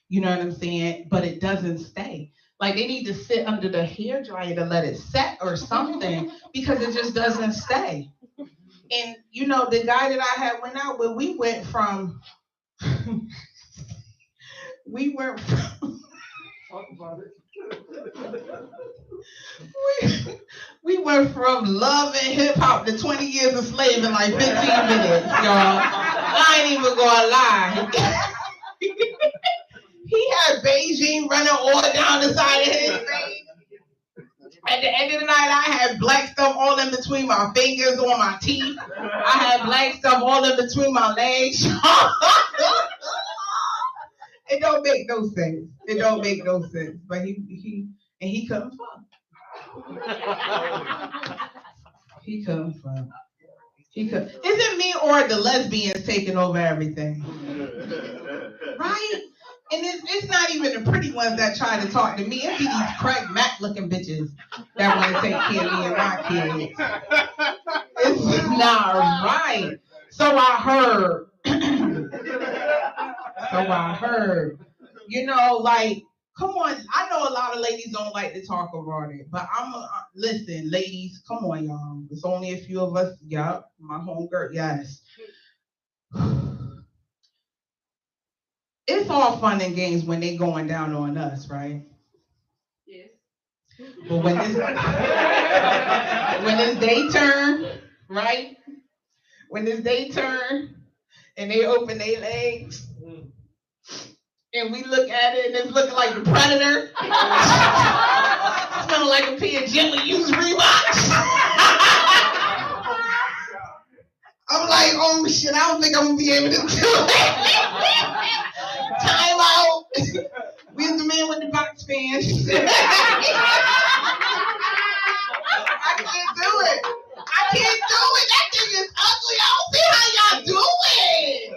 Speaker 3: You know what I'm saying? But it doesn't stay. Like they need to sit under the hairdryer to let it set or something because it just doesn't stay. And you know, the guy that I had went out with, we went from We went from love and hip hop to 20 years a slave in like 15 minutes, y'all. I ain't even gonna lie. He had Beijing running all down the side of his face. At the end of the night, I had black stuff all in between my fingers, on my teeth. I had black stuff all in between my legs. It don't make no sense. It don't make no sense. But he couldn't fuck. He couldn't fuck. Is it me or the lesbians taking over everything? Right? And it's not even the pretty ones that try to talk to me. It be these crack Mac looking bitches that want to take care of me and my kids. It's not right. So I heard. You know, like, come on. I know a lot of ladies don't like to talk about it, but listen, ladies, come on, y'all. It's only a few of us. Yup, my homegirl, yes. It's all fun and games when they going down on us, right? Yes. But when it's their turn, right? When it's their turn and they open their legs and we look at it and it's looking like the Predator, smelling like a pair of gently used Reeboks. I'm like, oh shit, I don't think I'm gonna be able to do it. Time out. Where's the man with the box fans? I can't do it. That thing is ugly. I don't see how y'all do it.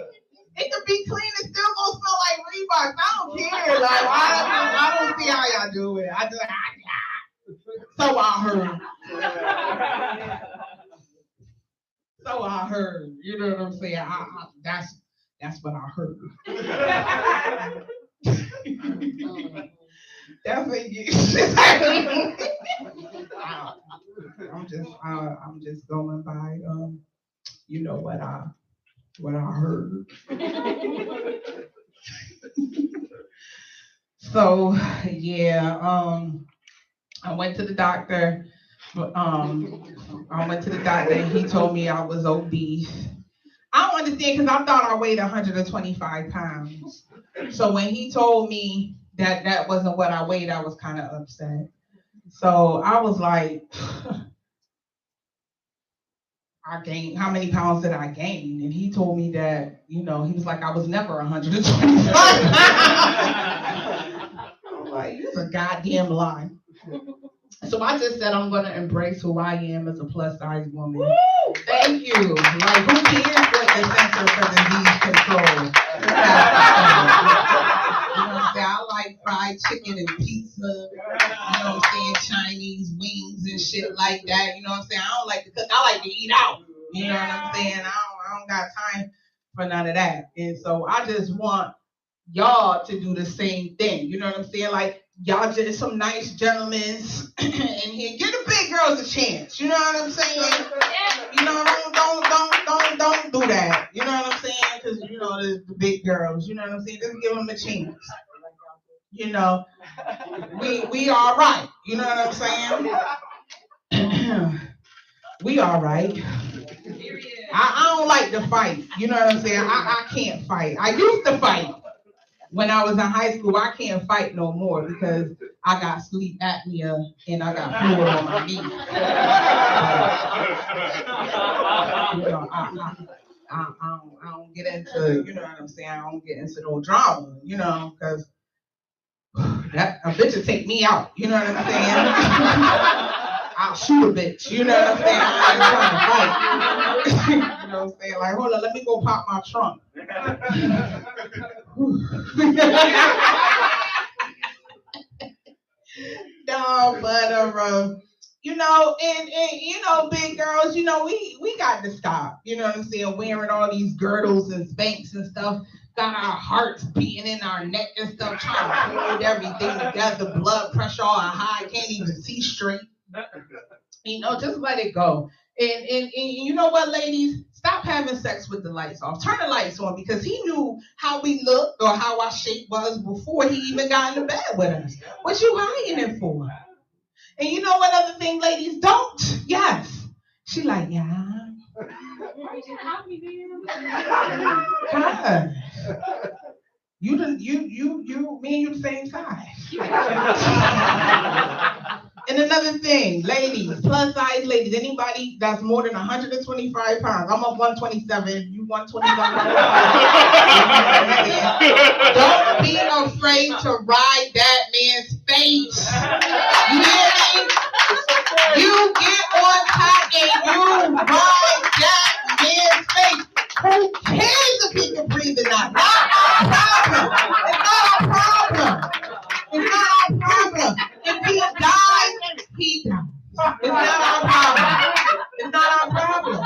Speaker 3: It could be clean and still gonna smell like Reeboks. I don't care. Like, I don't see how y'all do it. So I heard. You know what I'm saying? That's what I heard. That's what you. I'm just going by you know what I heard. So yeah, I went to the doctor. And he told me I was obese. I don't understand because I thought I weighed 125 pounds. So when he told me that wasn't what I weighed, I was kind of upset. So I was like, I gained, how many pounds did I gain? And he told me that, you know, he was like, I was never 125 pounds. I'm like, you're a goddamn lie. So I just said I'm going to embrace who I am as a plus size woman. Woo! Thank you. Like, who cares what the Center for Disease Control? You know what I'm saying? I like fried chicken and pizza. You know what I'm saying? Chinese wings and shit like that. You know what I'm saying? I don't like to cook. I like to eat out. You know what I'm saying? I don't got time for none of that. And so I just want y'all to do the same thing. You know what I'm saying? Like, y'all just some nice gentlemen in here. Give the big girls a chance. You know what I'm saying? You know, don't do that. You know what I'm saying? Because, you know, the big girls. You know what I'm saying? Just give them a chance. You know, we all right. You know what I'm saying? We all right. I don't like to fight. You know what I'm saying? I can't fight. I used to fight. When I was in high school, I can't fight no more because I got sleep apnea and I got fluid on my knees. You know, I don't get into, you know what I'm saying? I don't get into no drama, you know, because that a bitch will take me out. You know what I'm saying? I'll shoot a bitch. You know what I'm saying? I'm trying to fight. You know what I'm saying? Like, hold on, let me go pop my trunk. No, but you know, and you know, big girls, you know, we got to stop. You know what I'm saying? Wearing all these girdles and Spanx and stuff. Got our hearts beating in our neck and stuff, trying to hold everything together. Blood pressure all high, can't even see straight. You know, just let it go. And you know what, ladies? Stop having sex with the lights off. Turn the lights on because he knew how we looked or how our shape was before he even got into bed with us. What you hiding it for? And you know what other thing, ladies? Don't. Yes. She like, yeah. God. You, me and you the same size. And another thing, ladies, plus size ladies, anybody that's more than 125 pounds, I'm up 127, you 125. Don't be afraid to ride that man's face. You hear me? You get on top and you ride that man's face. Who cares if he can breathe or not? Not our problem. It's not our problem. It's not our problem. If he dies, he dies. It's not our problem. It's not our problem.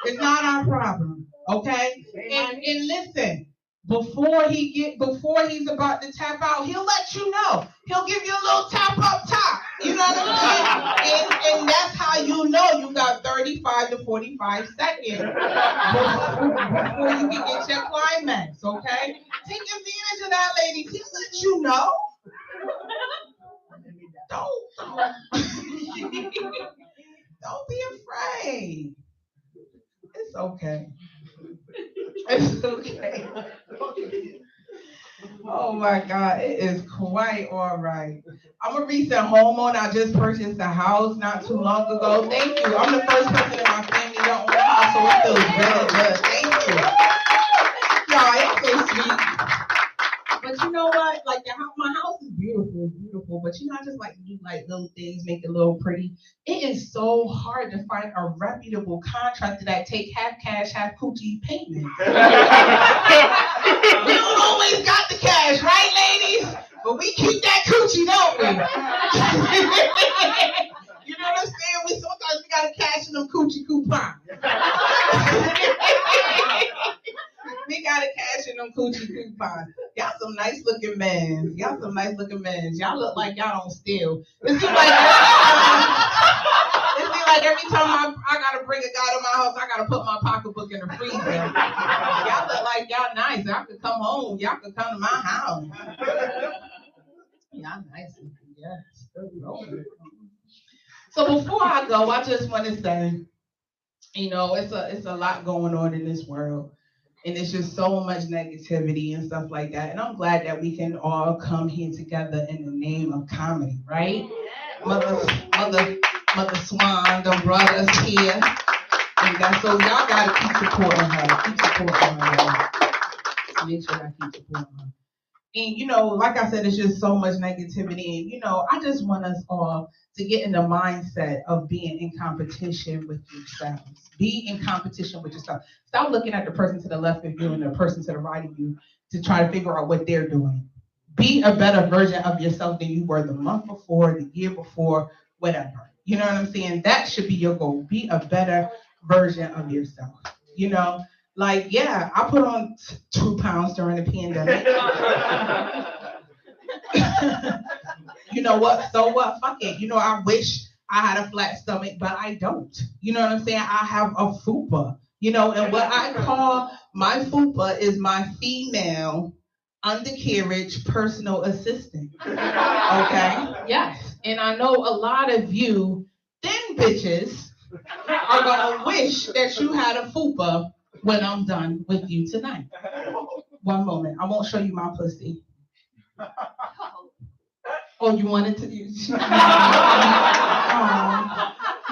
Speaker 3: It's not our problem. Okay? And listen, before he's about to tap out, he'll let you know. He'll give you a little tap up top. You know what I'm saying? And that's how you know you got 35 to 45 seconds before you can get your climax, okay? Take advantage of that, ladies. He let you know. Don't be afraid. It's okay. It's okay. Oh my God, it is quite all right. I'm a recent homeowner. I just purchased a house not too long ago. Thank you. I'm the first person in my family to own a house, so it feels really good. Thank you. Y'all, it's so sweet. But you know what? Like my house is beautiful. But you know, I just like to do like little things, make it a little pretty. It is so hard to find a reputable contractor that take half cash, half coochie payment. We don't always got the cash, right, ladies? But we keep that coochie, don't we? You know what I'm saying? Sometimes we gotta cash in them coochie coupons. We gotta cash in them coochie coupons. Y'all some nice looking men. Y'all look like y'all don't steal. It seems like every time I gotta bring a guy to my house, I gotta put my pocketbook in the freezer. Y'all look like y'all nice. Y'all could come home. Y'all could come to my house. Y'all nice. Yes. So before I go, I just want to say, you know, it's a lot going on in this world. And it's just so much negativity and stuff like that. And I'm glad that we can all come here together in the name of comedy, right? Mother Swan, the brothers here. And so y'all gotta keep supporting her. Make sure I keep supporting her. And you know, like I said, it's just so much negativity. And you know, I just want us all to get in the mindset of being in competition with yourselves. Be in competition with yourself. Stop looking at the person to the left of you and the person to the right of you to try to figure out what they're doing. Be a better version of yourself than you were the month before, the year before, whatever. You know what I'm saying? That should be your goal. Be a better version of yourself. You know, like, yeah, I put on 2 pounds during the pandemic. You know what? So what? Fuck it. You know, I wish I had a flat stomach, but I don't. You know what I'm saying? I have a fupa. You know, and what I call my fupa is my female undercarriage personal assistant. Okay? Yes. And I know a lot of you thin bitches are gonna wish that you had a fupa when I'm done with you tonight. One moment. I won't show you my pussy. Oh, you wanted to use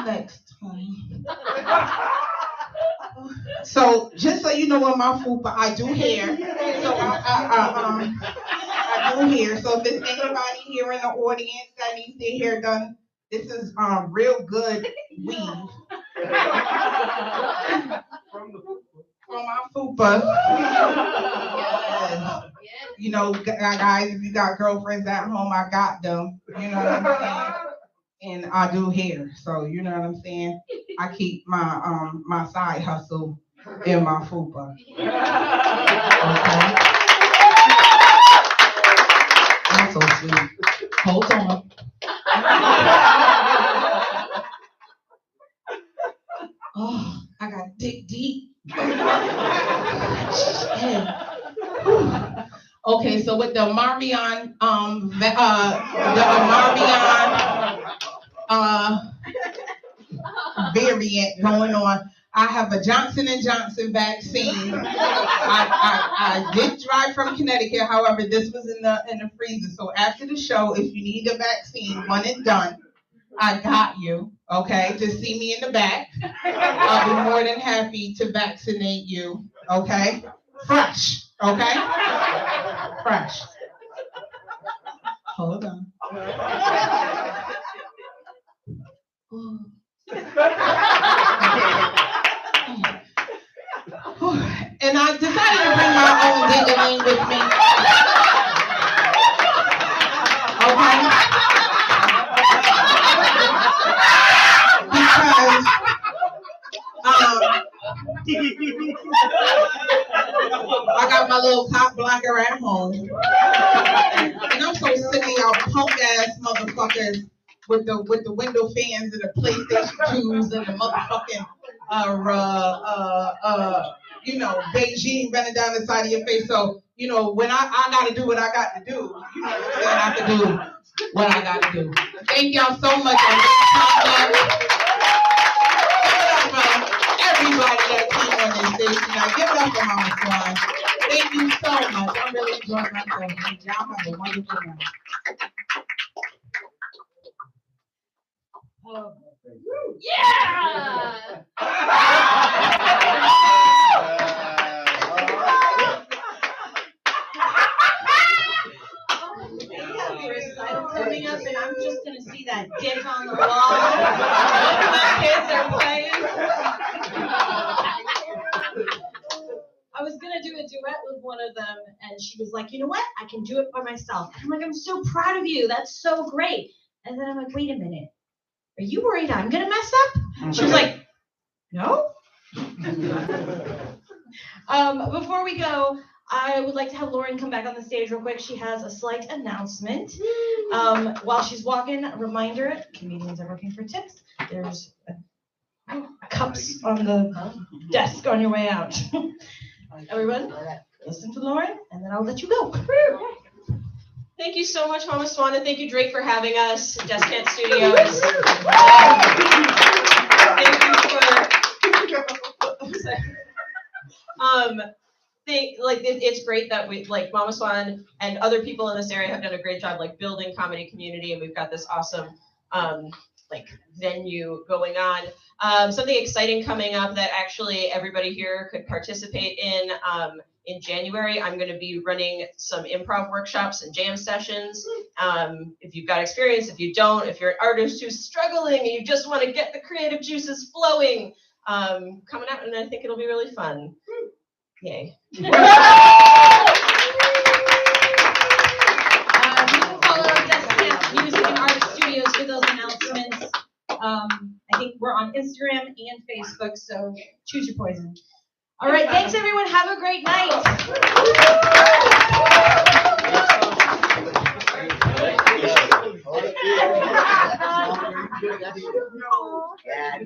Speaker 3: next time. So just so you know, what my fupa, I do hair. So I do hair. So if there's anybody here in the audience that needs their hair done, this is real good weave from my fupa. Yes. You know, guys, if you got girlfriends at home, I got them. You know what I'm saying? And I do hair, so you know what I'm saying. I keep my my side hustle in my fupa. Okay. That's so sweet. Hold on. Oh, I got to dig deep. Shit. Okay, so with the Marmion, variant going on, I have a Johnson & Johnson vaccine. I did drive from Connecticut, however, this was in the freezer. So after the show, if you need a vaccine, one and done, I got you, okay? Just see me in the back. I'll be more than happy to vaccinate you, okay? Fresh, okay? Fresh. Hold on. And I decided to bring my own giggling with me. Okay? Because I got my little top blocker at home. And I'm so sick of y'all punk ass motherfuckers with the window fans and the PlayStation 2s and the motherfucking Beijing running down the side of your face. So, when I gotta do what I got to do, I have to do what I got to do. Thank y'all so much. Everybody that came on this stage tonight. Give it up for Mama Swan. Thank you so much. I'm really enjoying myself. Y'all have a wonderful night.
Speaker 10: Yeah!
Speaker 5: Coming up, and I'm just gonna see that dick on the wall. My kids are playing. I was gonna do a duet with one of them, and she was like, "You know what? I can do it by myself." And I'm like, "I'm so proud of you. That's so great." And then I'm like, "Wait a minute. Are you worried I'm gonna mess up?" She was like, "No." Before we go, I would like to have Lauren come back on the stage real quick. She has a slight announcement. While she's walking, a reminder, comedians are looking for tips. There's cups on the desk on your way out. Everyone, listen to Lauren, and then I'll let you go.
Speaker 11: Thank you so much, Mama Swan, and thank you, Drake, for having us at Descant Studios. Thank you for it's great that we Mama Swan and other people in this area have done a great job building comedy community, and we've got this awesome venue going on. Something exciting coming up that actually everybody here could participate in. In January, I'm going to be running some improv workshops and jam sessions. If you've got experience, if you don't, if you're an artist who's struggling and you just want to get the creative juices flowing, coming out, and I think it'll be really fun. Yay.
Speaker 5: You can follow Descant Music and Art Studios for those announcements. I think we're on Instagram and Facebook, so choose your poison. All right, thanks everyone. Have a great night.
Speaker 9: I've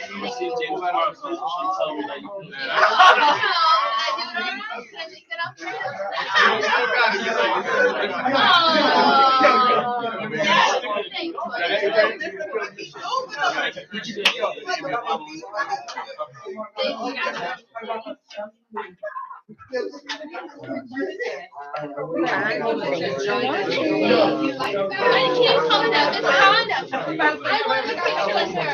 Speaker 9: never seen James Bond tell me that you
Speaker 10: I can't call it out. It's Honda. I want a picture with her.